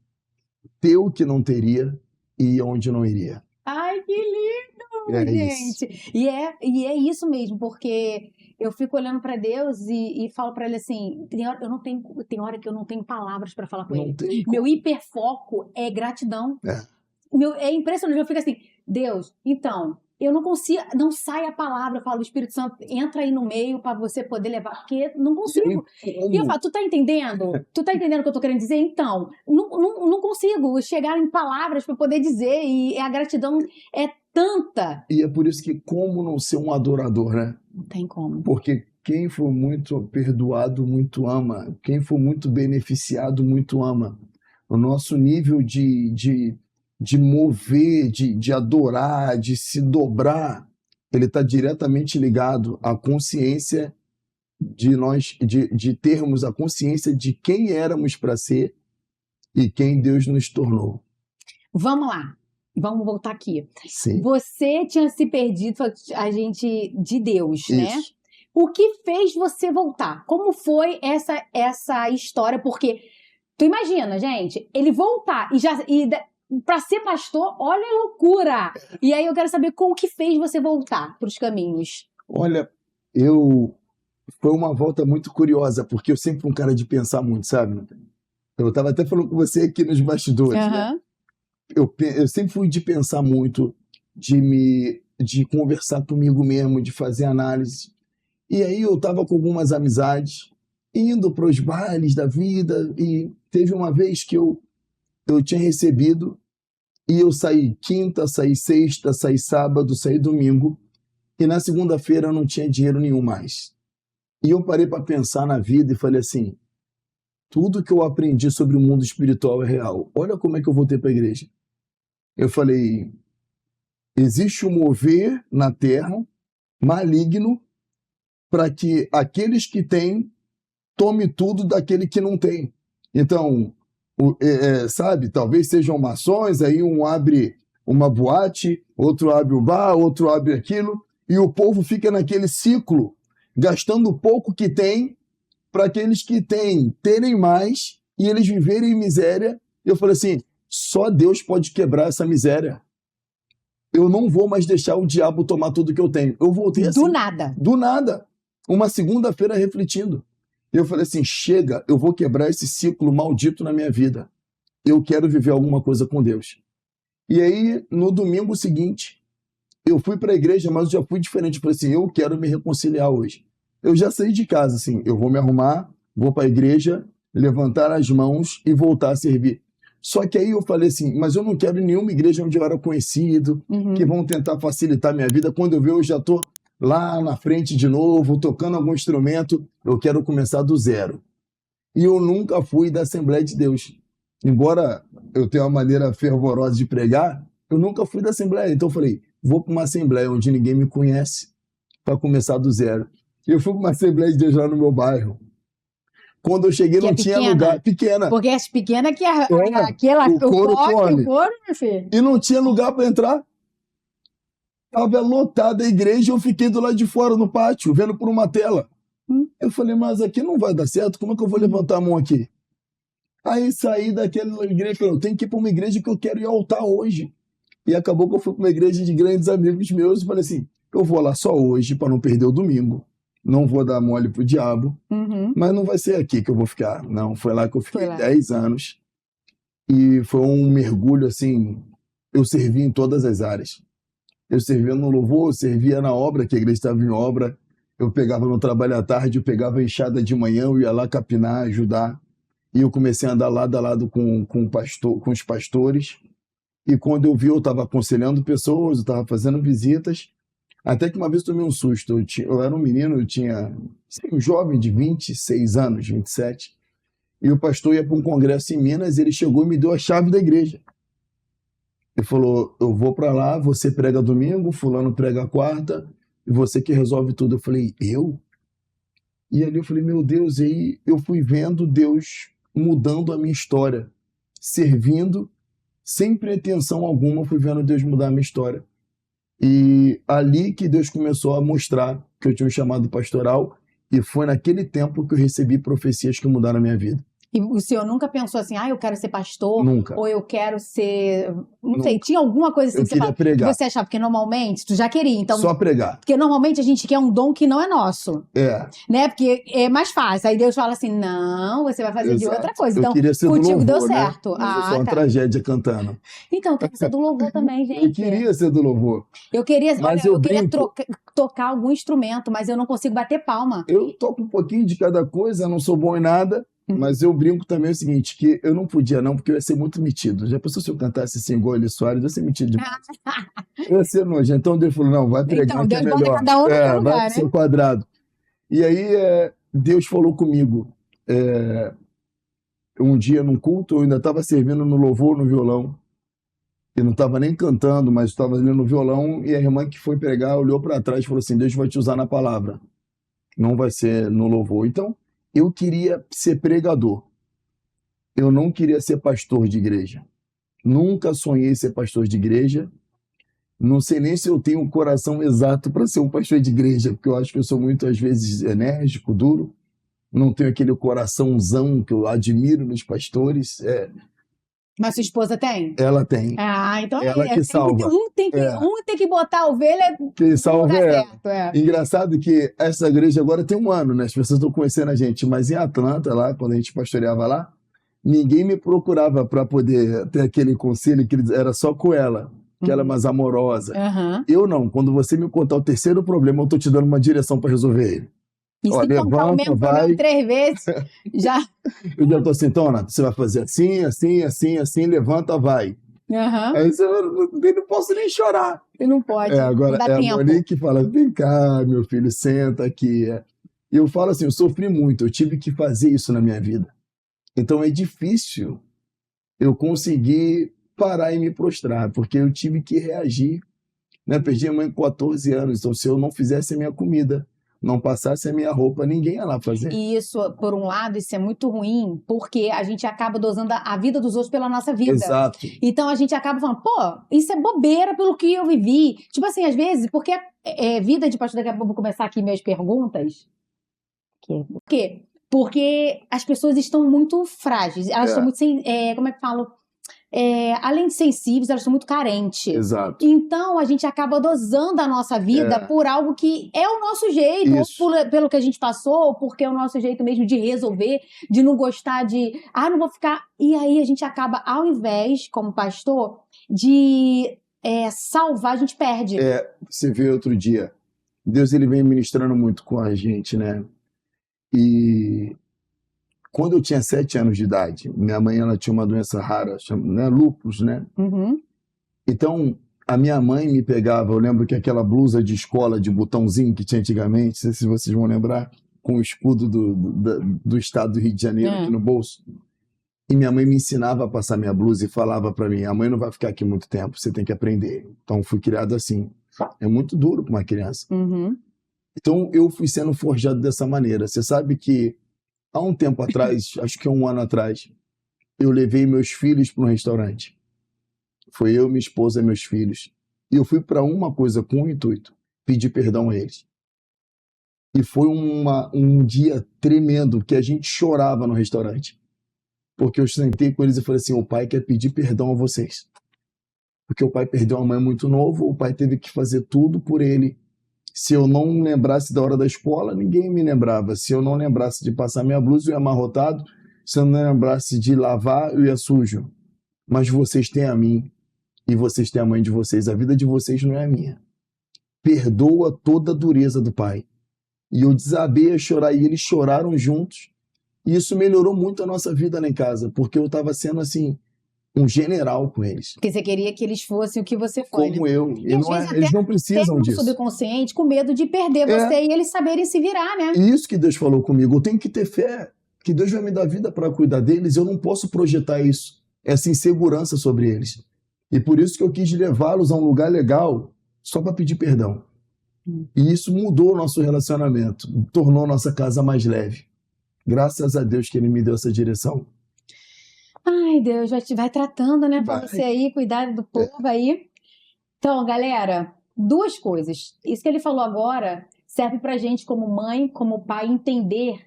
ter o que não teria e ir onde não iria. Ai, que lindo, gente! E é isso mesmo, porque eu fico olhando para Deus e falo para ele assim, tem hora que eu não tenho palavras para falar com Não ele. tem Meu hiperfoco é gratidão. É. É impressionante, eu fico assim, Deus, então, eu não consigo, não sai a palavra, eu falo, o Espírito Santo, entra aí no meio para você poder levar, porque não consigo. E eu falo, tu tá entendendo? Tu tá entendendo o que eu tô querendo dizer? Então, não consigo chegar em palavras para poder dizer, e a gratidão é tanta. E é por isso que como não ser um adorador, né? Não tem como. Porque quem for muito perdoado, muito ama. Quem for muito beneficiado, muito ama. O nosso nível de mover, de adorar, de se dobrar, ele está diretamente ligado à consciência de nós, de termos a consciência de quem éramos para ser e quem Deus nos tornou. Vamos lá. Vamos voltar aqui. Sim. Você tinha se perdido, a gente, de Deus, Isso. né? O que fez você voltar? Como foi essa história? Porque, tu imagina, gente, ele voltar e para ser pastor, olha a loucura! E aí eu quero saber o que fez você voltar para os caminhos. Olha, foi uma volta muito curiosa, porque eu sempre fui um cara de pensar muito, sabe? Eu estava até falando com você aqui nos bastidores, né? Eu sempre fui de pensar muito, de conversar comigo mesmo, de fazer análise. E aí eu estava com algumas amizades, indo para os bailes da vida, e teve uma vez que eu tinha recebido, e eu saí quinta, saí sexta, saí sábado, saí domingo, e na segunda-feira eu não tinha dinheiro nenhum mais. E eu parei para pensar na vida e falei assim, tudo que eu aprendi sobre o mundo espiritual é real. Olha como é que eu voltei para a igreja. Eu falei, existe um mover na terra maligno para que aqueles que têm tome tudo daquele que não tem. Então, sabe, talvez sejam maçons, aí um abre uma boate, outro abre o bar, outro abre aquilo, e o povo fica naquele ciclo, gastando o pouco que tem para aqueles que têm terem mais e eles viverem em miséria. Eu falei assim, só Deus pode quebrar essa miséria. Eu não vou mais deixar o diabo tomar tudo que eu tenho. Eu voltei assim. Do nada. Do nada. Uma segunda-feira refletindo. Eu falei assim, chega, eu vou quebrar esse ciclo maldito na minha vida. Eu quero viver alguma coisa com Deus. E aí, no domingo seguinte, eu fui para a igreja, mas eu já fui diferente. Eu falei assim, eu quero me reconciliar hoje. Eu já saí de casa, assim, eu vou me arrumar, vou para a igreja, levantar as mãos e voltar a servir. Só que aí eu falei assim, mas eu não quero nenhuma igreja onde eu era conhecido, que vão tentar facilitar a minha vida. Quando eu ver, eu já estou lá na frente de novo, tocando algum instrumento, eu quero começar do zero. E eu nunca fui da Assembleia de Deus. Embora eu tenha uma maneira fervorosa de pregar, eu nunca fui da Assembleia. Então eu falei, vou para uma Assembleia onde ninguém me conhece, para começar do zero. E eu fui para uma Assembleia de Deus lá no meu bairro. Quando eu cheguei, não tinha lugar. Pequena. Porque as pequenas que aquela, o couro come. O couro, meu filho. E não tinha lugar para entrar. Estava lotada a igreja e eu fiquei do lado de fora no pátio, vendo por uma tela. Eu falei, mas aqui não vai dar certo, como é que eu vou levantar a mão aqui? Aí saí daquela igreja e falei, eu tenho que ir para uma igreja que eu quero ir ao altar hoje. E acabou que eu fui para uma igreja de grandes amigos meus e falei assim, eu vou lá só hoje para não perder o domingo. Não vou dar mole pro diabo, mas não vai ser aqui que eu vou ficar. Não, foi lá que eu fiquei 10 anos. E foi um mergulho, assim, eu servi em todas as áreas. Eu servia no louvor, eu servia na obra, que a igreja estava em obra. Eu pegava no trabalho à tarde, eu pegava a enxada de manhã, eu ia lá capinar, ajudar. E eu comecei a andar lado a lado com os pastores. E quando eu vi, eu estava aconselhando pessoas, eu estava fazendo visitas. Até que uma vez eu tomei um susto. Eu era um menino, eu tinha um jovem de 26 anos, 27. E o pastor ia para um congresso em Minas, ele chegou e me deu a chave da igreja. Ele falou, eu vou para lá, você prega domingo, fulano prega quarta, e você que resolve tudo. Eu falei, eu? E ali eu falei, meu Deus, e aí eu fui vendo Deus mudando a minha história, servindo, sem pretensão alguma, fui vendo Deus mudar a minha história. E ali que Deus começou a mostrar que eu tinha um chamado pastoral, e foi naquele tempo que eu recebi profecias que mudaram a minha vida. E o senhor nunca pensou assim, eu quero ser pastor? Nunca. Ou eu quero ser... Não Nunca. sei, tinha alguma coisa assim Eu que você queria fala, pregar. que você achava? Porque normalmente, tu já queria, então... Só pregar. Porque normalmente a gente quer um dom que não é nosso. Né? Porque é mais fácil. Aí Deus fala assim, não, você vai fazer de outra coisa. Então, eu queria ser do contigo louvor, deu certo. Né? Mas eu sou uma tragédia cantando. Então, eu quero ser do louvor também, gente. Eu queria ser do louvor. Eu queria, mas eu queria tocar algum instrumento, mas eu não consigo bater palma. Eu toco um pouquinho de cada coisa, não sou bom em nada, mas eu brinco também o seguinte, que eu não podia não, porque eu ia ser muito metido. Já pensou se eu cantasse assim igual Eli Soares, eu ia ser metido demais. Eu ia ser nojento. Então Deus falou, não, vai pregar então, Deus que é melhor. Bota cada um no seu lugar, vai né? pro seu quadrado. E aí Deus falou comigo, um dia num culto, eu ainda estava servindo no louvor, no violão, e não estava nem cantando, mas estava ali no violão, e a irmã que foi pregar olhou para trás e falou assim, Deus vai te usar na palavra, não vai ser no louvor. Então, eu queria ser pregador. Eu não queria ser pastor de igreja. Nunca sonhei ser pastor de igreja. Não sei nem se eu tenho um coração exato para ser um pastor de igreja, porque eu acho que eu sou muito, às vezes, enérgico, duro. Não tenho aquele coraçãozão que eu admiro nos pastores. Mas sua esposa tem? Ela tem. Então ela que salva. Um tem que botar a ovelha. Quem salva é certo, Engraçado que essa igreja agora tem 1 ano, né? As pessoas estão conhecendo a gente, mas em Atlanta, lá, quando a gente pastoreava lá, ninguém me procurava para poder ter aquele conselho que era só com ela, que ela é mais amorosa. Eu não. Quando você me contar o terceiro problema, eu tô te dando uma direção para resolver ele. E se contar o mesmo problema 3 vezes, já... Eu já tô assim, Tona, você vai fazer assim, assim, assim, assim, levanta, vai. Aí eu não posso nem chorar. Você não pode, agora não dá tempo. A Monique que fala, vem cá, meu filho, senta aqui. E eu falo assim, eu sofri muito, eu tive que fazer isso na minha vida. Então é difícil eu conseguir parar e me prostrar, porque eu tive que reagir. Né? Perdi a mãe com 14 anos, então se eu não fizesse a minha comida, não passasse a minha roupa, ninguém ia lá fazer. E isso, por um lado, isso é muito ruim, porque a gente acaba dosando a vida dos outros pela nossa vida. Exato. Então a gente acaba falando, isso é bobeira pelo que eu vivi. Tipo assim, às vezes, porque vida de pastor, daqui a pouco eu vou começar aqui minhas perguntas. Por quê? Porque as pessoas estão muito frágeis, elas estão muito sem, como é que falo? Além de sensíveis, elas são muito carentes. Exato. Então, a gente acaba dosando a nossa vida por algo que é o nosso jeito, ou pelo que a gente passou, ou porque é o nosso jeito mesmo de resolver, de não gostar de... não vou ficar... E aí, a gente acaba, ao invés, como pastor, de salvar, a gente perde. Você viu outro dia, Deus ele vem ministrando muito com a gente, né? E... Quando eu tinha 7 anos de idade, minha mãe ela tinha uma doença rara, né, lúpus, né? Então, a minha mãe me pegava, eu lembro que aquela blusa de escola de botãozinho que tinha antigamente, não sei se vocês vão lembrar, com o escudo do estado do Rio de Janeiro aqui no bolso. E minha mãe me ensinava a passar minha blusa e falava para mim, a mãe não vai ficar aqui muito tempo, você tem que aprender. Então, fui criado assim. É muito duro para uma criança. Então, eu fui sendo forjado dessa maneira. Você sabe que há um tempo atrás, acho que 1 ano atrás, eu levei meus filhos para um restaurante. Foi eu, minha esposa e meus filhos. E eu fui para uma coisa com um intuito, pedir perdão a eles. E foi um dia tremendo, que a gente chorava no restaurante. Porque eu sentei com eles e falei assim, o pai quer pedir perdão a vocês. Porque o pai perdeu a mãe muito novo, o pai teve que fazer tudo por ele. Se eu não lembrasse da hora da escola, ninguém me lembrava. Se eu não lembrasse de passar minha blusa, eu ia amarrotado. Se eu não lembrasse de lavar, eu ia sujo. Mas vocês têm a mim e vocês têm a mãe de vocês. A vida de vocês não é a minha. Perdoa toda a dureza do pai. E eu desabei a chorar e eles choraram juntos. E isso melhorou muito a nossa vida lá em casa, porque eu estava sendo assim... um general com eles. Porque você queria que eles fossem o que você foi, como né? eu. Eles não precisam disso. Subconsciente, com medo de perder você e eles saberem se virar, né? E isso que Deus falou comigo. Eu tenho que ter fé que Deus vai me dar vida para cuidar deles. Eu não posso projetar isso, essa insegurança sobre eles. E por isso que eu quis levá-los a um lugar legal só para pedir perdão. E isso mudou o nosso relacionamento, tornou nossa casa mais leve. Graças a Deus que Ele me deu essa direção. Ai, Deus, vai tratando, né, pra você aí, cuidar do povo aí. Então, galera, 2 coisas. Isso que ele falou agora serve pra gente, como mãe, como pai, entender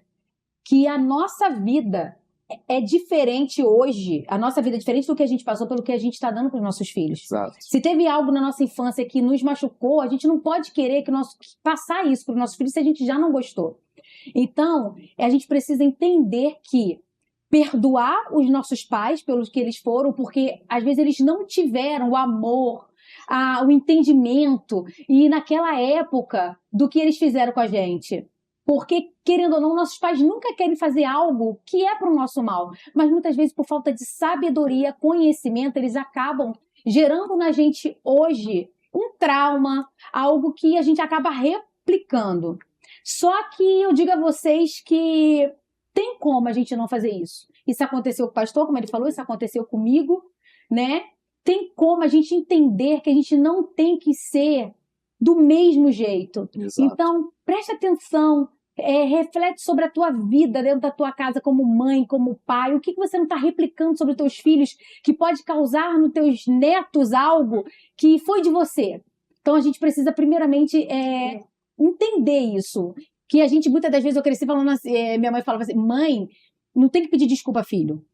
que a nossa vida é diferente hoje, a nossa vida é diferente do que a gente passou, pelo que a gente está dando para os nossos filhos. Exato. Se teve algo na nossa infância que nos machucou, a gente não pode querer passar isso para os nossos filhos se a gente já não gostou. Então, a gente precisa entender que perdoar os nossos pais pelos que eles foram, porque às vezes eles não tiveram o amor, o entendimento e naquela época do que eles fizeram com a gente. Porque, querendo ou não, nossos pais nunca querem fazer algo que é para o nosso mal. Mas muitas vezes, por falta de sabedoria, conhecimento, eles acabam gerando na gente hoje um trauma, algo que a gente acaba replicando. Só que eu digo a vocês que tem como a gente não fazer isso. Isso aconteceu com o pastor, como ele falou, isso aconteceu comigo, né? Tem como a gente entender que a gente não tem que ser do mesmo jeito. Exato. Então, preste atenção, reflete sobre a tua vida dentro da tua casa como mãe, como pai. O que você não está replicando sobre os teus filhos que pode causar nos teus netos algo que foi de você? Então, a gente precisa primeiramente entender isso. Que a gente, muitas das vezes, eu cresci falando assim, minha mãe falava assim, mãe, não tem que pedir desculpa, filho.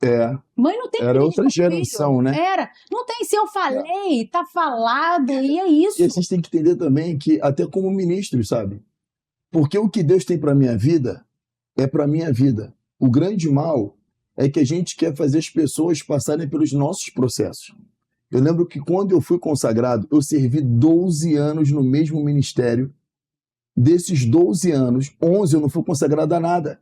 Mãe não tem que Era pedir outra desculpa, geração, filho. né? Era. Não tem, se eu falei, tá falado, e é isso. E a gente tem que entender também que, até como ministro, sabe? Porque o que Deus tem para minha vida é para minha vida. O grande mal é que a gente quer fazer as pessoas passarem pelos nossos processos. Eu lembro que quando eu fui consagrado, eu servi 12 anos no mesmo ministério. Desses 12 anos, 11 eu não fui consagrado a nada.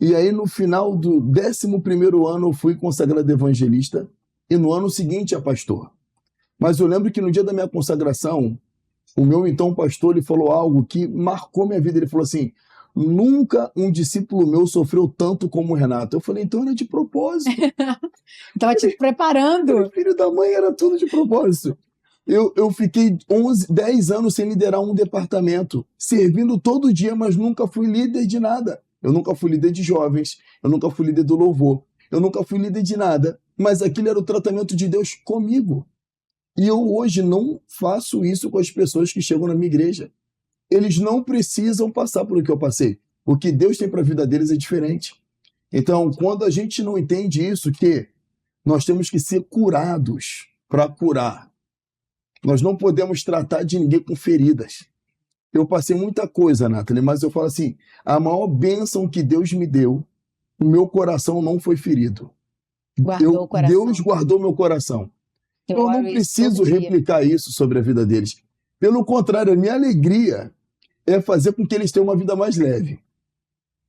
E aí, no final do 11º ano, eu fui consagrado evangelista e no ano seguinte a pastor. Mas eu lembro que no dia da minha consagração, o meu então pastor ele falou algo que marcou minha vida. Ele falou assim, nunca um discípulo meu sofreu tanto como o Renato. Eu falei, então era de propósito. Estava te preparando. Filho da mãe, era tudo de propósito. Eu fiquei 10 anos sem liderar um departamento, servindo todo dia, mas nunca fui líder de nada. Eu nunca fui líder de jovens, eu nunca fui líder do louvor, eu nunca fui líder de nada, mas aquilo era o tratamento de Deus comigo. E eu hoje não faço isso com as pessoas que chegam na minha igreja. Eles não precisam passar por o que eu passei. O que Deus tem para a vida deles é diferente. Então, quando a gente não entende isso, que nós temos que ser curados para curar. Nós não podemos tratar de ninguém com feridas. Eu passei muita coisa, Nathalie, mas eu falo assim, a maior bênção que Deus me deu, o meu coração não foi ferido. Guardou o coração. Deus guardou meu coração. Eu não preciso replicar isso sobre a vida deles. Pelo contrário, a minha alegria é fazer com que eles tenham uma vida mais leve.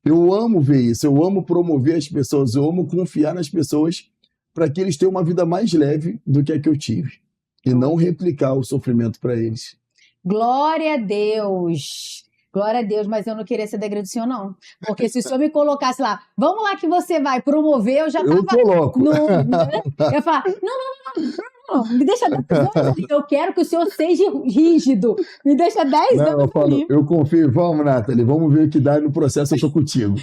Eu amo ver isso, eu amo promover as pessoas, eu amo confiar nas pessoas para que eles tenham uma vida mais leve do que a que eu tive. E não replicar o sofrimento para eles. Glória a Deus. Glória a Deus, mas eu não queria ser degredo do senhor, não. Porque se o senhor me colocasse lá, vamos lá que você vai promover, eu já tava... Eu coloco. Eu ia falar, não, me deixa... Eu quero que o senhor seja rígido. Me deixa 10 anos eu falo, eu confio. Vamos, Nathalie, vamos ver o que dá no processo, eu tô contigo.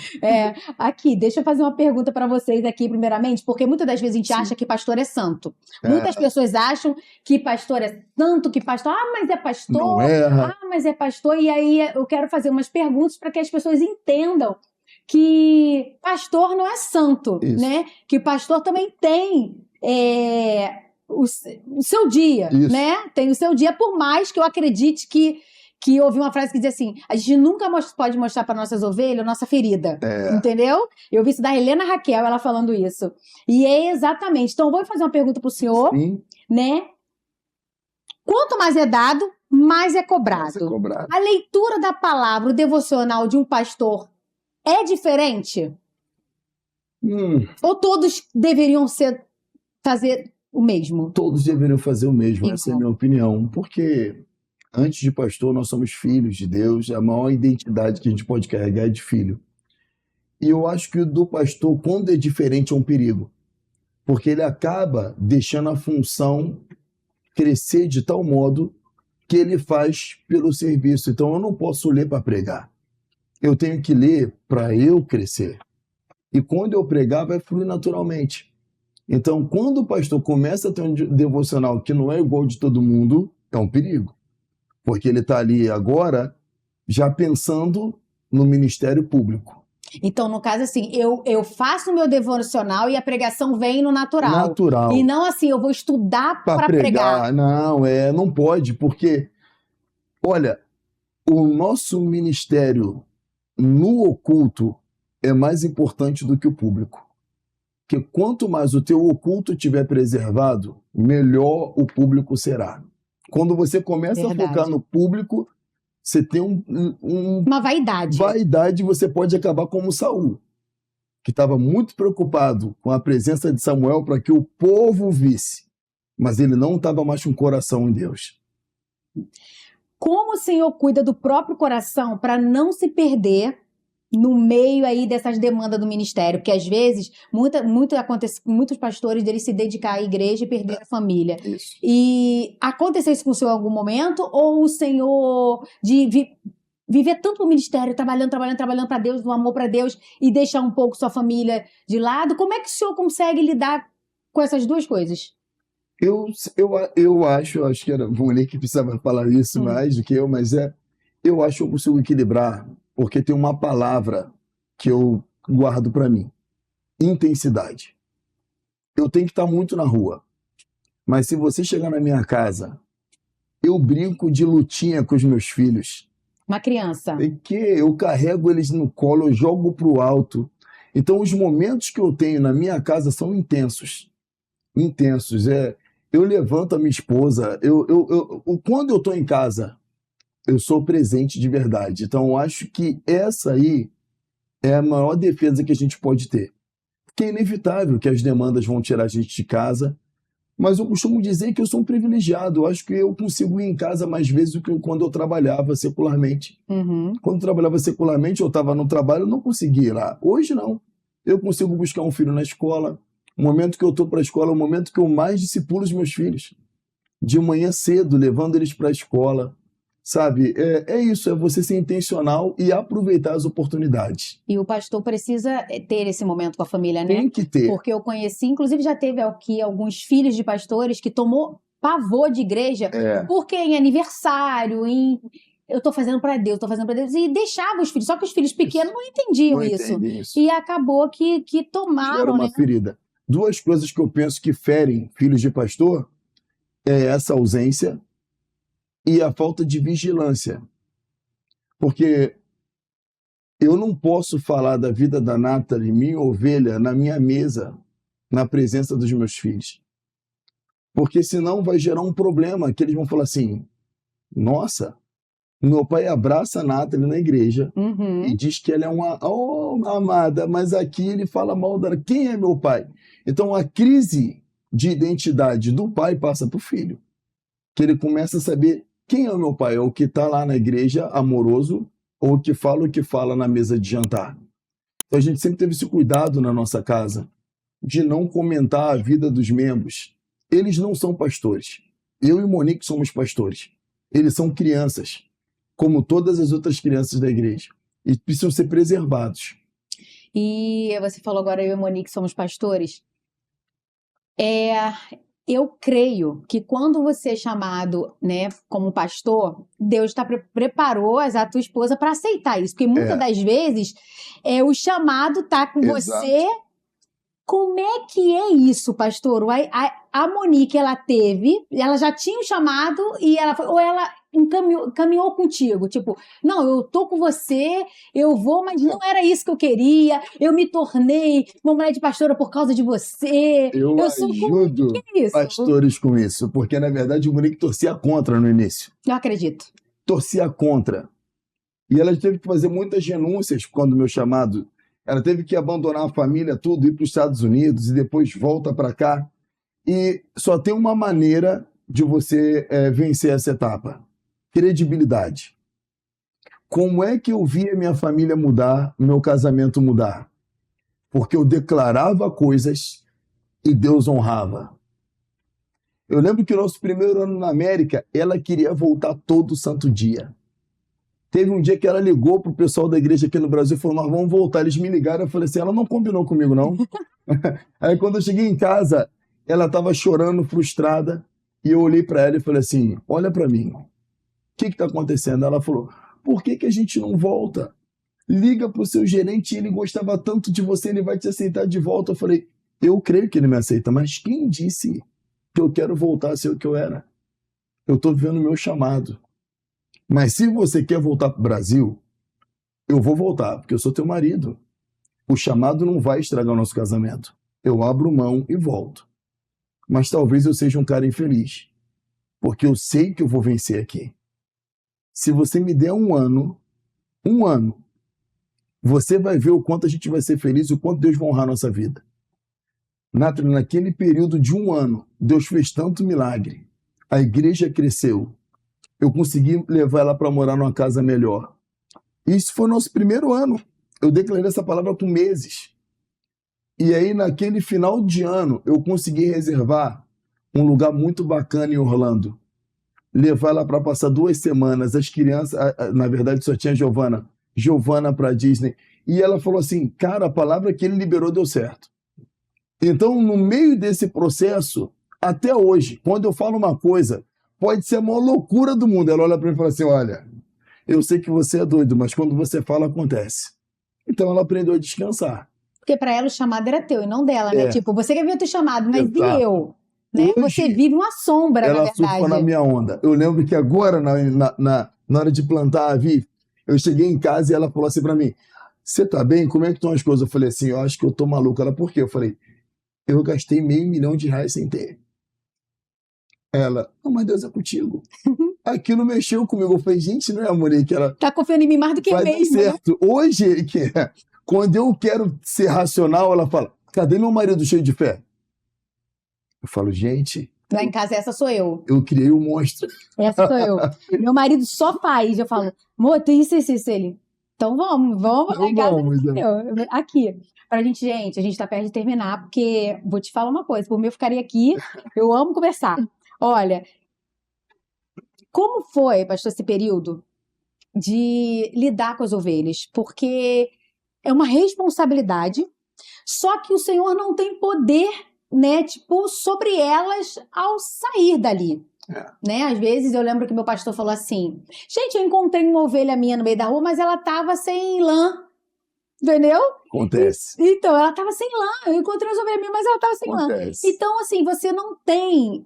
Aqui, deixa eu fazer uma pergunta para vocês aqui, primeiramente, porque muitas das vezes a gente acha que pastor é santo. Muitas pessoas acham que pastor é santo, que pastor... mas é pastor. Não erra. Mas é pastor. E aí eu quero fazer umas perguntas para que as pessoas entendam que pastor não é santo, né? Que pastor também tem... o seu dia, né? Tem o seu dia, por mais que eu acredite que eu ouvi uma frase que diz assim, a gente nunca pode mostrar para nossas ovelhas nossa ferida, entendeu? Eu vi isso da Helena Raquel, ela falando isso. E é exatamente. Então, eu vou fazer uma pergunta para o senhor, né? Quanto mais é dado, mais é cobrado. A leitura da palavra, o devocional de um pastor é diferente? Ou todos deveriam fazer o mesmo? Todos deveriam fazer o mesmo, essa é a minha opinião. Porque antes de pastor, nós somos filhos de Deus, a maior identidade que a gente pode carregar é de filho. E eu acho que o do pastor, quando é diferente, é um perigo. Porque ele acaba deixando a função crescer de tal modo que ele faz pelo serviço. Então eu não posso ler para pregar. Eu tenho que ler para eu crescer. E quando eu pregar, vai fluir naturalmente. Então, quando o pastor começa a ter um devocional que não é igual de todo mundo, é um perigo. Porque ele está ali agora já pensando no ministério público. Então, no caso, assim, eu faço o meu devocional e a pregação vem no natural. Natural. E não assim, eu vou estudar Para para pregar. Não, não pode, porque, olha, o nosso ministério no oculto é mais importante do que o público. Porque quanto mais o teu oculto estiver preservado, melhor o público será. Quando você começa a focar no público, você tem uma vaidade. Vaidade, você pode acabar como Saul, que estava muito preocupado com a presença de Samuel para que o povo visse, mas ele não estava mais com o coração em Deus. Como o Senhor cuida do próprio coração para não se perder no meio aí dessas demandas do ministério? Porque às vezes muitos pastores deles se dedicar à igreja e perder a família. Isso. E aconteceu isso com o senhor em algum momento? Ou o senhor viver tanto no ministério, trabalhando para Deus, no amor para Deus, e deixar um pouco sua família de lado? Como é que o senhor consegue lidar com essas duas coisas? Eu acho que era o Monique que precisava falar isso mais do que eu, mas eu acho que eu consigo equilibrar, porque tem uma palavra que eu guardo para mim: intensidade. Eu tenho que estar muito na rua, mas se você chegar na minha casa, eu brinco de lutinha com os meus filhos. Uma criança. Que eu carrego eles no colo, eu jogo pro alto. Então, os momentos que eu tenho na minha casa são intensos. Intensos. Eu levanto a minha esposa. Quando eu estou em casa, eu sou presente de verdade. Então, eu acho que essa aí é a maior defesa que a gente pode ter. Porque é inevitável que as demandas vão tirar a gente de casa. Mas eu costumo dizer que eu sou um privilegiado. Eu acho que eu consigo ir em casa mais vezes do que quando eu trabalhava secularmente. Quando eu trabalhava secularmente, eu estava no trabalho, eu não conseguia ir lá. Hoje, não. Eu consigo buscar um filho na escola. O momento que eu estou para a escola é o momento que eu mais discipulo os meus filhos. De manhã cedo, levando eles para a escola. Sabe? É isso, é você ser intencional e aproveitar as oportunidades. E o pastor precisa ter esse momento com a família, né? Tem que ter. Porque eu conheci, inclusive já teve aqui alguns filhos de pastores que tomou pavor de igreja, porque em aniversário, eu tô fazendo para Deus, e deixava os filhos, só que os filhos pequenos não entendiam isso. E acabou que tomaram, era uma ferida. Duas coisas que eu penso que ferem filhos de pastor é essa ausência e a falta de vigilância. Porque eu não posso falar da vida da Nathalie, minha ovelha, na minha mesa, na presença dos meus filhos. Porque senão vai gerar um problema, que eles vão falar assim: nossa, meu pai abraça a Nathalie na igreja e diz que ela é uma amada, mas aqui ele fala mal dela. Quem é meu pai? Então a crise de identidade do pai passa para o filho. Que ele começa a saber quem é o meu pai, é o que está lá na igreja amoroso ou o que fala na mesa de jantar. Então a gente sempre teve esse cuidado na nossa casa de não comentar a vida dos membros. Eles não são pastores. Eu e Monique somos pastores. Eles são crianças, como todas as outras crianças da igreja. E precisam ser preservados. E você falou agora, eu e Monique somos pastores. Eu creio que quando você é chamado, né, como pastor, Deus preparou a tua esposa para aceitar isso. Porque muitas das vezes o chamado tá com você. Como é que é isso, pastor? A Monique, ela já tinha um chamado e ela foi, ou ela caminhou contigo, tipo, não, eu tô com você, eu vou, mas não era isso que eu queria, eu me tornei uma mulher de pastora por causa de você. Eu ajudo pastores com isso, porque na verdade o Monique torcia contra no início. Eu acredito. Torcia contra. E ela teve que fazer muitas renúncias quando o meu chamado. Ela teve que abandonar a família, tudo, ir para os Estados Unidos e depois volta para cá. E só tem uma maneira de você vencer essa etapa: credibilidade. Como é que eu via minha família mudar, meu casamento mudar? Porque eu declarava coisas e Deus honrava. Eu lembro que o nosso primeiro ano na América, ela queria voltar todo santo dia. Teve um dia que ela ligou pro pessoal da igreja aqui no Brasil e falou: nós vamos voltar. Eles me ligaram, eu falei assim: ela não combinou comigo, não. Aí quando eu cheguei em casa, ela estava chorando, frustrada, e eu olhei para ela e falei assim: olha para mim, o que está acontecendo? Ela falou: por que a gente não volta? Liga pro seu gerente, ele gostava tanto de você, ele vai te aceitar de volta. Eu falei, eu creio que ele me aceita, mas quem disse que eu quero voltar a ser o que eu era? Eu estou vivendo o meu chamado. Mas se você quer voltar para o Brasil, eu vou voltar, porque eu sou teu marido. O chamado não vai estragar o nosso casamento. Eu abro mão e volto. Mas talvez eu seja um cara infeliz, porque eu sei que eu vou vencer aqui. Se você me der um ano, você vai ver o quanto a gente vai ser feliz e o quanto Deus vai honrar a nossa vida. Nathalie, naquele período de um ano, Deus fez tanto milagre. A igreja cresceu. Eu consegui levar ela para morar numa casa melhor. Isso foi o nosso primeiro ano. Eu declarei essa palavra com meses. E aí, naquele final de ano, eu consegui reservar um lugar muito bacana em Orlando. Levar ela para passar 2 semanas. As crianças, na verdade, só tinha Giovana para Disney. E ela falou assim, cara, a palavra que ele liberou deu certo. Então, no meio desse processo, até hoje, quando eu falo uma coisa, pode ser a maior loucura do mundo. Ela olha para mim e fala assim, olha, eu sei que você é doido, mas quando você fala, acontece. Então, ela aprendeu a descansar. Porque para ela o chamado era teu e não dela, né? Tipo, você quer ver o teu chamado, mas Exato. e eu? Né? Hoje, você vive uma sombra, na ela verdade. surfa na minha onda. Eu lembro que agora, na hora de plantar a Vi, eu cheguei em casa e ela falou assim para mim, você tá bem? Como é que estão as coisas? Eu falei assim, eu acho que eu tô maluco. Ela, por quê? Eu falei, eu gastei R$500 mil sem ter. Ela, não, mas Deus é contigo. Aquilo mexeu comigo. Eu falei, gente, não é a mulher que ela... Tá confiando em mim mais do que vai mesmo. dar certo. Hoje, quando eu quero ser racional, ela fala, cadê meu marido cheio de fé? Eu falo, gente... Lá em casa, essa sou eu. Eu criei um monstro. Essa sou eu. Meu marido só faz. Eu falo, amor, tem isso. Ele. Então vamos lá em casa. Aqui. Pra gente, a gente tá perto de terminar, porque vou te falar uma coisa, por mim eu ficaria aqui, eu amo conversar. Olha, como foi, pastor, esse período de lidar com as ovelhas? Porque é uma responsabilidade, só que o Senhor não tem poder, né, tipo, sobre elas ao sair dali. Né? Às vezes eu lembro que meu pastor falou assim, gente, eu encontrei uma ovelha minha no meio da rua, mas ela tava sem lã. Entendeu? Acontece. Então, ela tava sem lã. Eu encontrei uma ovelha minha, mas ela tava sem lã. Então, assim, você não tem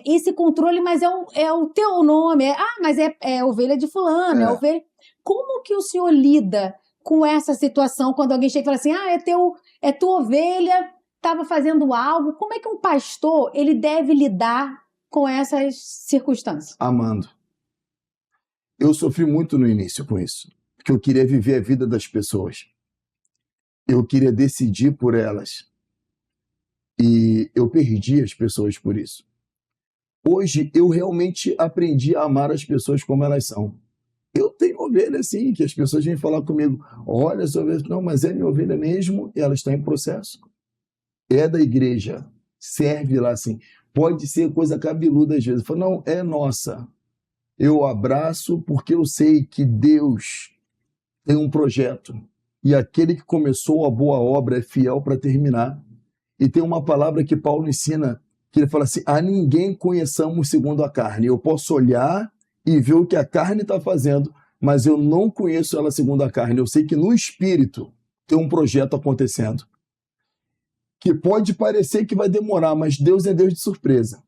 esse controle, mas é o teu nome. Mas é ovelha de fulano, é ovelha... Como que o senhor lida com essa situação quando alguém chega e fala assim, é tua ovelha, tava fazendo algo? Como é que um pastor, ele deve lidar com essas circunstâncias? Amando. Eu sofri muito no início com isso, porque eu queria viver a vida das pessoas. Eu queria decidir por elas. E eu perdi as pessoas por isso. Hoje, eu realmente aprendi a amar as pessoas como elas são. Eu tenho ovelha, assim, que as pessoas vêm falar comigo, olha, sua ovelha, não, mas é minha ovelha mesmo, e ela está em processo. É da igreja, serve lá, assim. Pode ser coisa cabeluda às vezes. Eu falo, não, é nossa. Eu abraço porque eu sei que Deus tem um projeto. E aquele que começou a boa obra é fiel para terminar. E tem uma palavra que Paulo ensina, que ele fala assim, a ninguém conheçamos segundo a carne. Eu posso olhar e ver o que a carne está fazendo, mas eu não conheço ela segundo a carne. Eu sei que no espírito tem um projeto acontecendo. Que pode parecer que vai demorar, mas Deus é Deus de surpresa.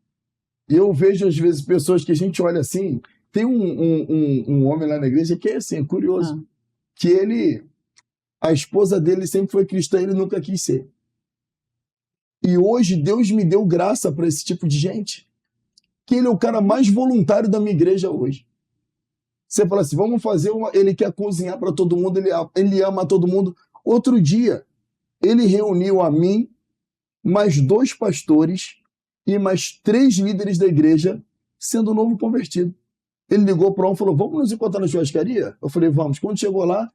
E eu vejo, às vezes, pessoas que a gente olha assim, tem um homem lá na igreja que é assim, curioso, que a esposa dele sempre foi cristã, ele nunca quis ser. E hoje Deus me deu graça para esse tipo de gente. Que ele é o cara mais voluntário da minha igreja hoje. Você fala assim, vamos fazer ele quer cozinhar para todo mundo, ele ama todo mundo. Outro dia, ele reuniu a mim, mais 2 pastores e mais 3 líderes da igreja, sendo novo convertido. Ele ligou para um e falou, vamos nos encontrar na churrascaria? Eu falei, vamos. Quando chegou lá,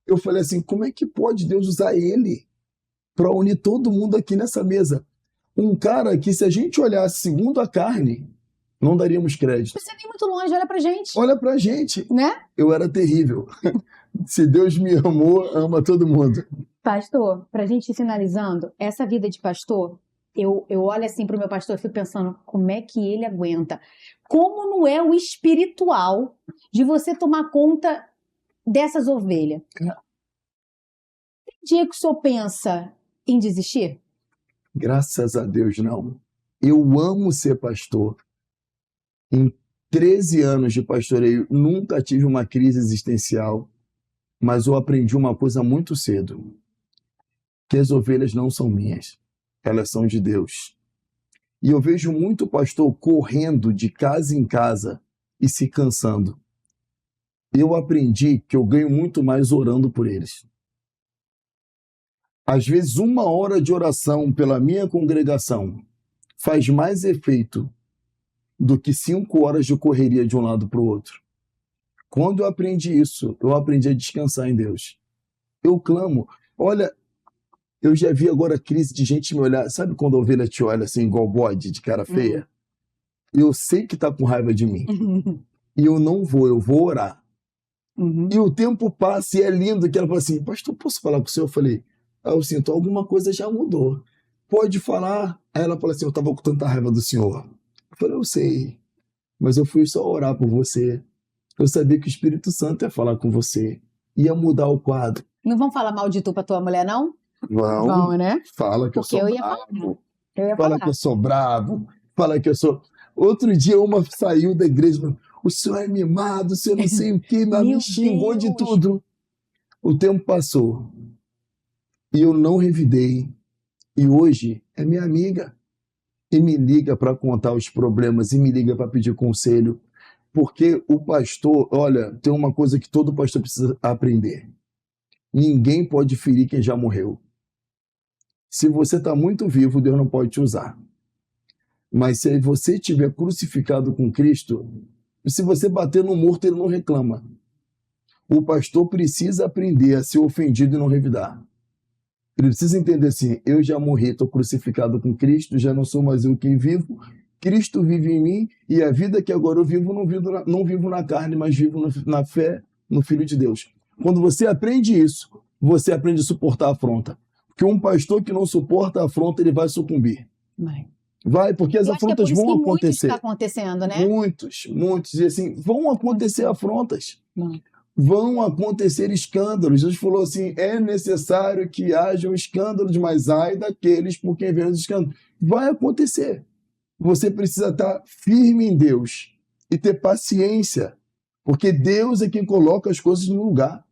eu falei assim, como é que pode Deus usar ele para unir todo mundo aqui nessa mesa? Um cara que, se a gente olhasse segundo a carne, não daríamos crédito. Você nem muito longe, olha pra gente. Olha pra gente. Né? Eu era terrível. Se Deus me amou, ama todo mundo. Pastor, pra gente ir finalizando, essa vida de pastor, eu olho assim pro meu pastor e fico pensando, como é que ele aguenta? Como não é o espiritual de você tomar conta dessas ovelhas? dia que o senhor pensa em desistir? Graças a Deus, não. Eu amo ser pastor. Em 13 anos de pastoreio, nunca tive uma crise existencial, mas eu aprendi uma coisa muito cedo, que as ovelhas não são minhas, elas são de Deus. E eu vejo muito pastor correndo de casa em casa e se cansando. Eu aprendi que eu ganho muito mais orando por eles. Às vezes, 1 hora de oração pela minha congregação faz mais efeito do que 5 horas de correria de um lado para o outro. Quando eu aprendi isso, eu aprendi a descansar em Deus. Eu clamo. Olha, eu já vi agora crise de gente me olhar. Sabe quando a ovelha te olha assim, igual bode, de cara feia? Eu sei que tá com raiva de mim. E eu não vou, eu vou orar. E o tempo passa e é lindo que ela fala assim, pastor, posso falar com o senhor? Eu falei, eu sinto, alguma coisa já mudou. Pode falar? Aí ela fala assim, eu tava com tanta raiva do senhor. Eu falei, eu sei, mas eu fui só orar por você. Eu sabia que o Espírito Santo ia falar com você. Ia mudar o quadro. Não vão falar mal de tu pra tua mulher, não? Vão, né? Fala que Porque eu sou eu ia bravo. Eu ia Fala falar. que eu sou bravo. Fala que eu sou... Outro dia uma saiu da igreja falando, o senhor é mimado, o senhor não sei o quê, mas me Meu xingou de Deus. tudo. O tempo passou. E eu não revidei. E hoje é minha amiga. E me liga para contar os problemas, e me liga para pedir conselho. Porque o pastor, olha, tem uma coisa que todo pastor precisa aprender. Ninguém pode ferir quem já morreu. Se você está muito vivo, Deus não pode te usar. Mas se você estiver crucificado com Cristo, se você bater no morto, ele não reclama. O pastor precisa aprender a ser ofendido e não revidar. Ele precisa entender assim, eu já morri, estou crucificado com Cristo, já não sou mais eu quem vivo, Cristo vive em mim, e a vida que agora eu vivo, não vivo na carne, mas vivo na fé no Filho de Deus. Quando você aprende isso, você aprende a suportar a afronta. Porque um pastor que não suporta a afronta, ele vai sucumbir. Vai, porque as afrontas vão acontecer. Está acontecendo, né? Muitos. E assim, vão acontecer afrontas. Vão acontecer escândalos. Jesus falou assim, é necessário que hajam escândalos, mas ai daqueles por quem vem os escândalos. Vai acontecer. Você precisa estar firme em Deus e ter paciência, porque Deus é quem coloca as coisas no lugar.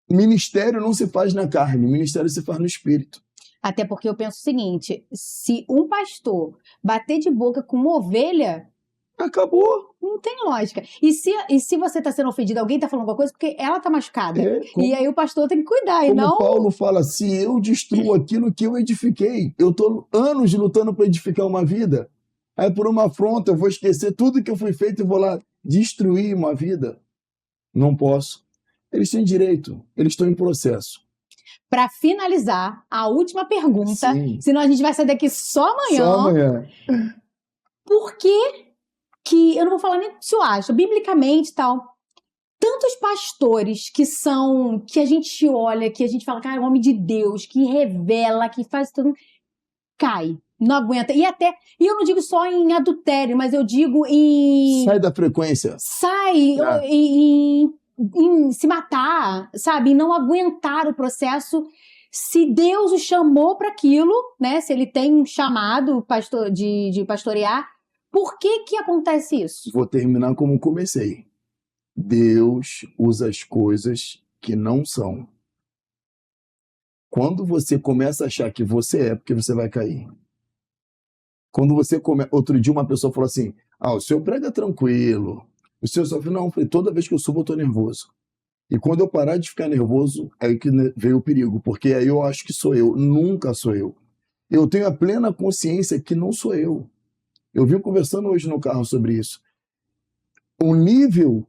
Ministério não se faz na carne, ministério se faz no espírito. Até porque eu penso o seguinte, se um pastor bater de boca com uma ovelha, acabou. Não tem lógica. E se você está sendo ofendido, alguém está falando alguma coisa, porque ela está machucada. E aí o pastor tem que cuidar, e não... Paulo fala, se eu destruo aquilo que eu edifiquei, eu estou anos lutando para edificar uma vida, aí por uma afronta eu vou esquecer tudo que eu fui feito e vou lá destruir uma vida. Não posso. Eles têm direito, eles estão em processo. Para finalizar, a última pergunta, Sim. Senão a gente vai sair daqui só amanhã. Só amanhã. Por que eu não vou falar nem o que você acha, biblicamente e tal, tantos pastores que a gente olha, que a gente fala, cara, é um homem de Deus, que revela, que faz tudo, cai, não aguenta. E eu não digo só em adultério, mas eu digo em... Sai da frequência. Em se matar, sabe? Em não aguentar o processo. Se Deus o chamou para aquilo, né? Se ele tem um chamado de pastorear, por que acontece isso? Vou terminar como comecei. Deus usa as coisas que não são. Quando você começa a achar que você é, porque você vai cair. Quando você Outro dia uma pessoa falou assim, o senhor prega tranquilo, o senhor sofre. Não, eu falei, toda vez que eu subo eu tô nervoso. E quando eu parar de ficar nervoso, é aí que veio o perigo, porque aí eu acho que sou eu, nunca sou eu. Eu tenho a plena consciência que não sou eu. Eu vim conversando hoje no carro sobre isso. O nível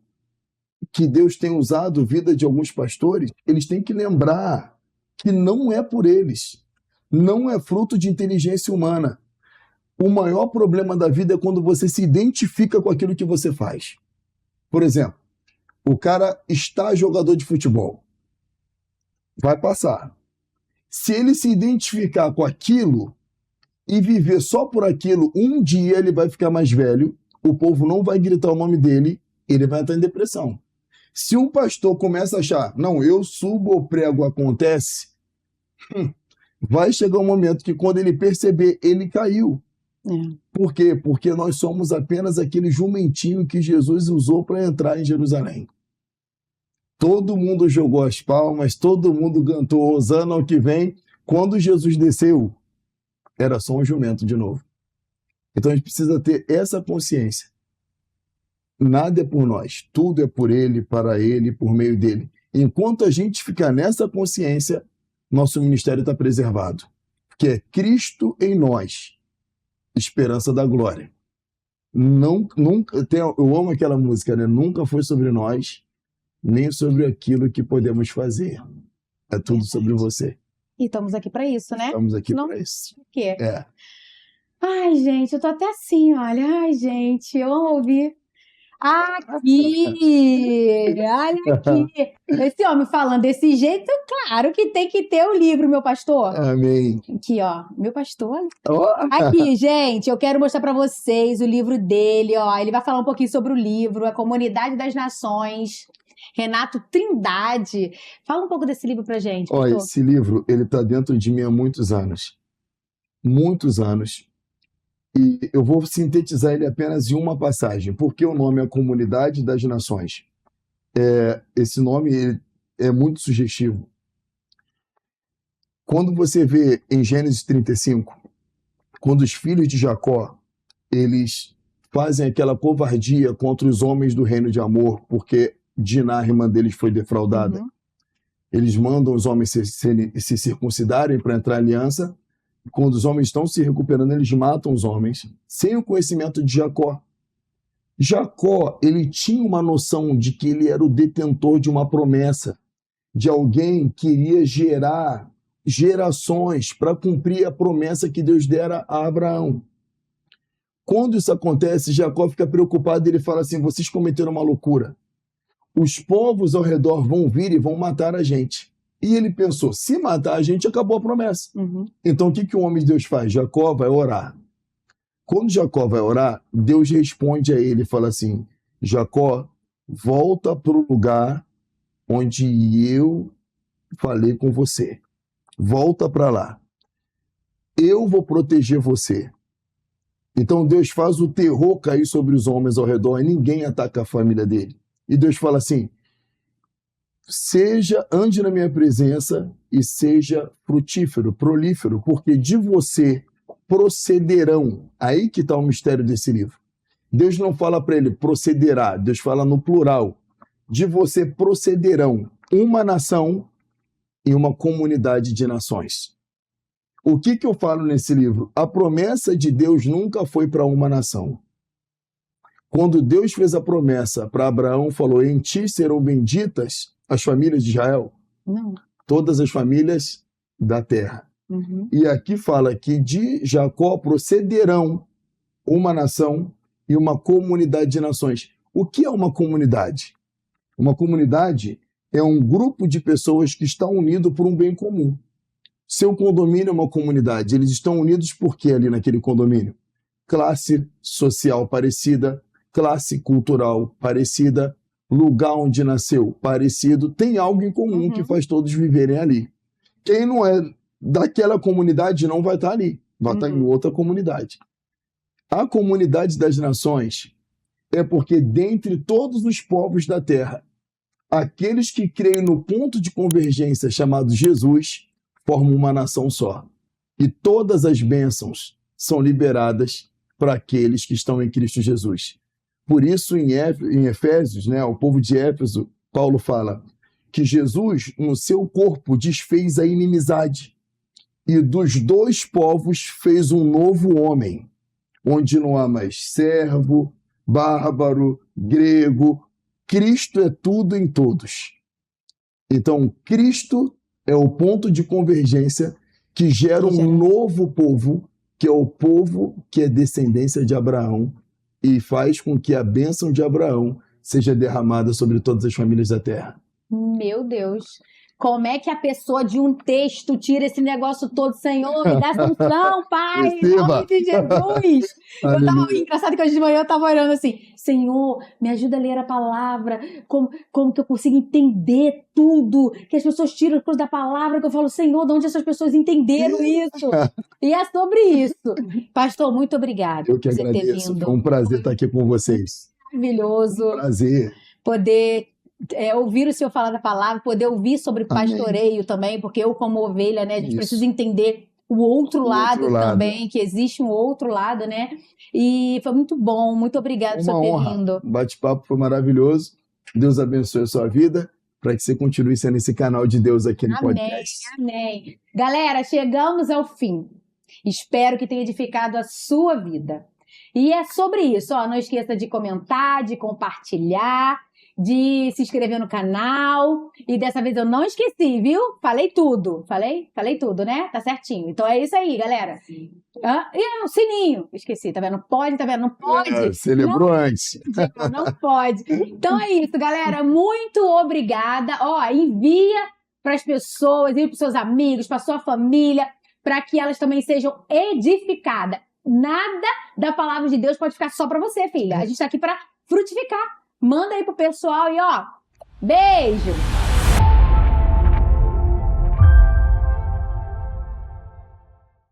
que Deus tem usado a vida de alguns pastores, eles têm que lembrar que não é por eles. Não é fruto de inteligência humana. O maior problema da vida é quando você se identifica com aquilo que você faz. Por exemplo, o cara está jogador de futebol. Vai passar. Se ele se identificar com aquilo e viver só por aquilo, um dia ele vai ficar mais velho, o povo não vai gritar o nome dele, ele vai estar em depressão. Se um pastor começa a achar, não, eu subo ou prego, acontece, Vai chegar um momento que quando ele perceber, ele caiu. Por quê? Porque nós somos apenas aquele jumentinho que Jesus usou para entrar em Jerusalém. Todo mundo jogou as palmas, todo mundo cantou Hosana ao que vem. Quando Jesus desceu, era só um jumento de novo. Então a gente precisa ter essa consciência. Nada é por nós, tudo é por Ele, para Ele, por meio dele. Enquanto a gente ficar nessa consciência, nosso ministério está preservado. Porque é Cristo em nós, esperança da glória. Eu amo aquela música, né? Nunca foi sobre nós, nem sobre aquilo que podemos fazer. É tudo sobre você. E estamos aqui para isso, né? Estamos aqui para isso. O quê? É. Ai, gente, eu tô até assim, olha. Ai, gente, eu amo ouvir. Aqui! Olha aqui! Esse homem falando desse jeito, claro que tem que ter o livro, meu pastor. Amém. Aqui, ó, meu pastor. Oh. Aqui, gente, eu quero mostrar para vocês o livro dele, ó. Ele vai falar um pouquinho sobre o livro, A Comunidade das Nações. Renato Trindade. Fala um pouco desse livro pra gente, pastor. Olha, esse livro, ele tá dentro de mim há muitos anos. Muitos anos. E eu vou sintetizar ele apenas em uma passagem. Porque o nome é A Comunidade das Nações. Esse nome é muito sugestivo. Quando você vê em Gênesis 35, quando os filhos de Jacó, eles fazem aquela covardia contra os homens do reino de Amor, porque Diná, irmã deles, foi defraudada. Uhum. Eles mandam os homens se circuncidarem para entrar em aliança. Quando os homens estão se recuperando, eles matam os homens, sem o conhecimento de Jacó. Jacó, ele tinha uma noção de que ele era o detentor de uma promessa, de alguém que iria gerar gerações para cumprir a promessa que Deus dera a Abraão. Quando isso acontece, Jacó fica preocupado e ele fala assim: vocês cometeram uma loucura. Os povos ao redor vão vir e vão matar a gente. E ele pensou, se matar a gente, acabou a promessa. Uhum. Então o que o homem de Deus faz? Jacó vai orar. Quando Jacó vai orar, Deus responde a ele e fala assim: Jacó, volta para o lugar onde eu falei com você. Volta para lá. Eu vou proteger você. Então Deus faz o terror cair sobre os homens ao redor e ninguém ataca a família dele. E Deus fala assim: ande na minha presença e seja frutífero, prolífero, porque de você procederão. Aí que está o mistério desse livro. Deus não fala para ele procederá, Deus fala no plural. De você procederão uma nação e uma comunidade de nações. O que eu falo nesse livro? A promessa de Deus nunca foi para uma nação. Quando Deus fez a promessa para Abraão, falou: em ti serão benditas as famílias de Israel. Não. Todas as famílias da terra. Uhum. E aqui fala que de Jacó procederão uma nação e uma comunidade de nações. O que é uma comunidade? Uma comunidade é um grupo de pessoas que estão unidos por um bem comum. Seu condomínio é uma comunidade. Eles estão unidos por quê ali naquele condomínio? Classe social parecida, classe cultural parecida, lugar onde nasceu parecido, tem algo em comum que faz todos viverem ali. Quem não é daquela comunidade não vai estar ali, vai estar em outra comunidade. A comunidade das nações é porque dentre todos os povos da terra, aqueles que creem no ponto de convergência chamado Jesus formam uma nação só. E todas as bênçãos são liberadas para aqueles que estão em Cristo Jesus. Por isso, em Efésios, né, o povo de Éfeso, Paulo fala que Jesus, no seu corpo, desfez a inimizade e dos dois povos fez um novo homem, onde não há mais servo, bárbaro, grego. Cristo é tudo em todos. Então, Cristo é o ponto de convergência que gera um novo povo, que é o povo que é descendência de Abraão, e faz com que a bênção de Abraão seja derramada sobre todas as famílias da terra. Meu Deus. Como é que a pessoa de um texto tira esse negócio todo? Senhor, me dá sanção, Pai, em nome de Jesus. Engraçado que hoje de manhã eu estava orando assim, Senhor, me ajuda a ler a palavra, como que eu consigo entender tudo, que as pessoas tiram as coisas da palavra, que eu falo, Senhor, de onde essas pessoas entenderam isso? E é sobre isso. Pastor, muito obrigada Eu que por você ter agradeço. vindo. Foi um prazer estar aqui com vocês. Maravilhoso. Prazer. Poder ouvir o senhor falar da palavra, poder ouvir sobre pastoreio também, porque eu como ovelha, né, a gente precisa entender o outro lado também, que existe um outro lado, né? E foi muito bom, muito obrigada por você ter vindo. O bate-papo foi maravilhoso. Deus abençoe a sua vida, para que você continue sendo esse canal de Deus aqui no podcast. Amém. Galera, chegamos ao fim. Espero que tenha edificado a sua vida. E é sobre isso, ó, não esqueça de comentar, de compartilhar, de se inscrever no canal. E dessa vez eu não esqueci, viu? Falei tudo. Falei tudo, né? Tá certinho. Então é isso aí, galera. E o sininho. Esqueci, tá vendo? Não pode, tá vendo? Não pode. Você lembrou antes. Não pode. Então é isso, galera. Muito obrigada. Ó, envia para as pessoas, envia para os seus amigos, para sua família, para que elas também sejam edificadas. Nada da palavra de Deus pode ficar só para você, filha. A gente tá aqui para frutificar. Manda aí pro pessoal e ó, beijo!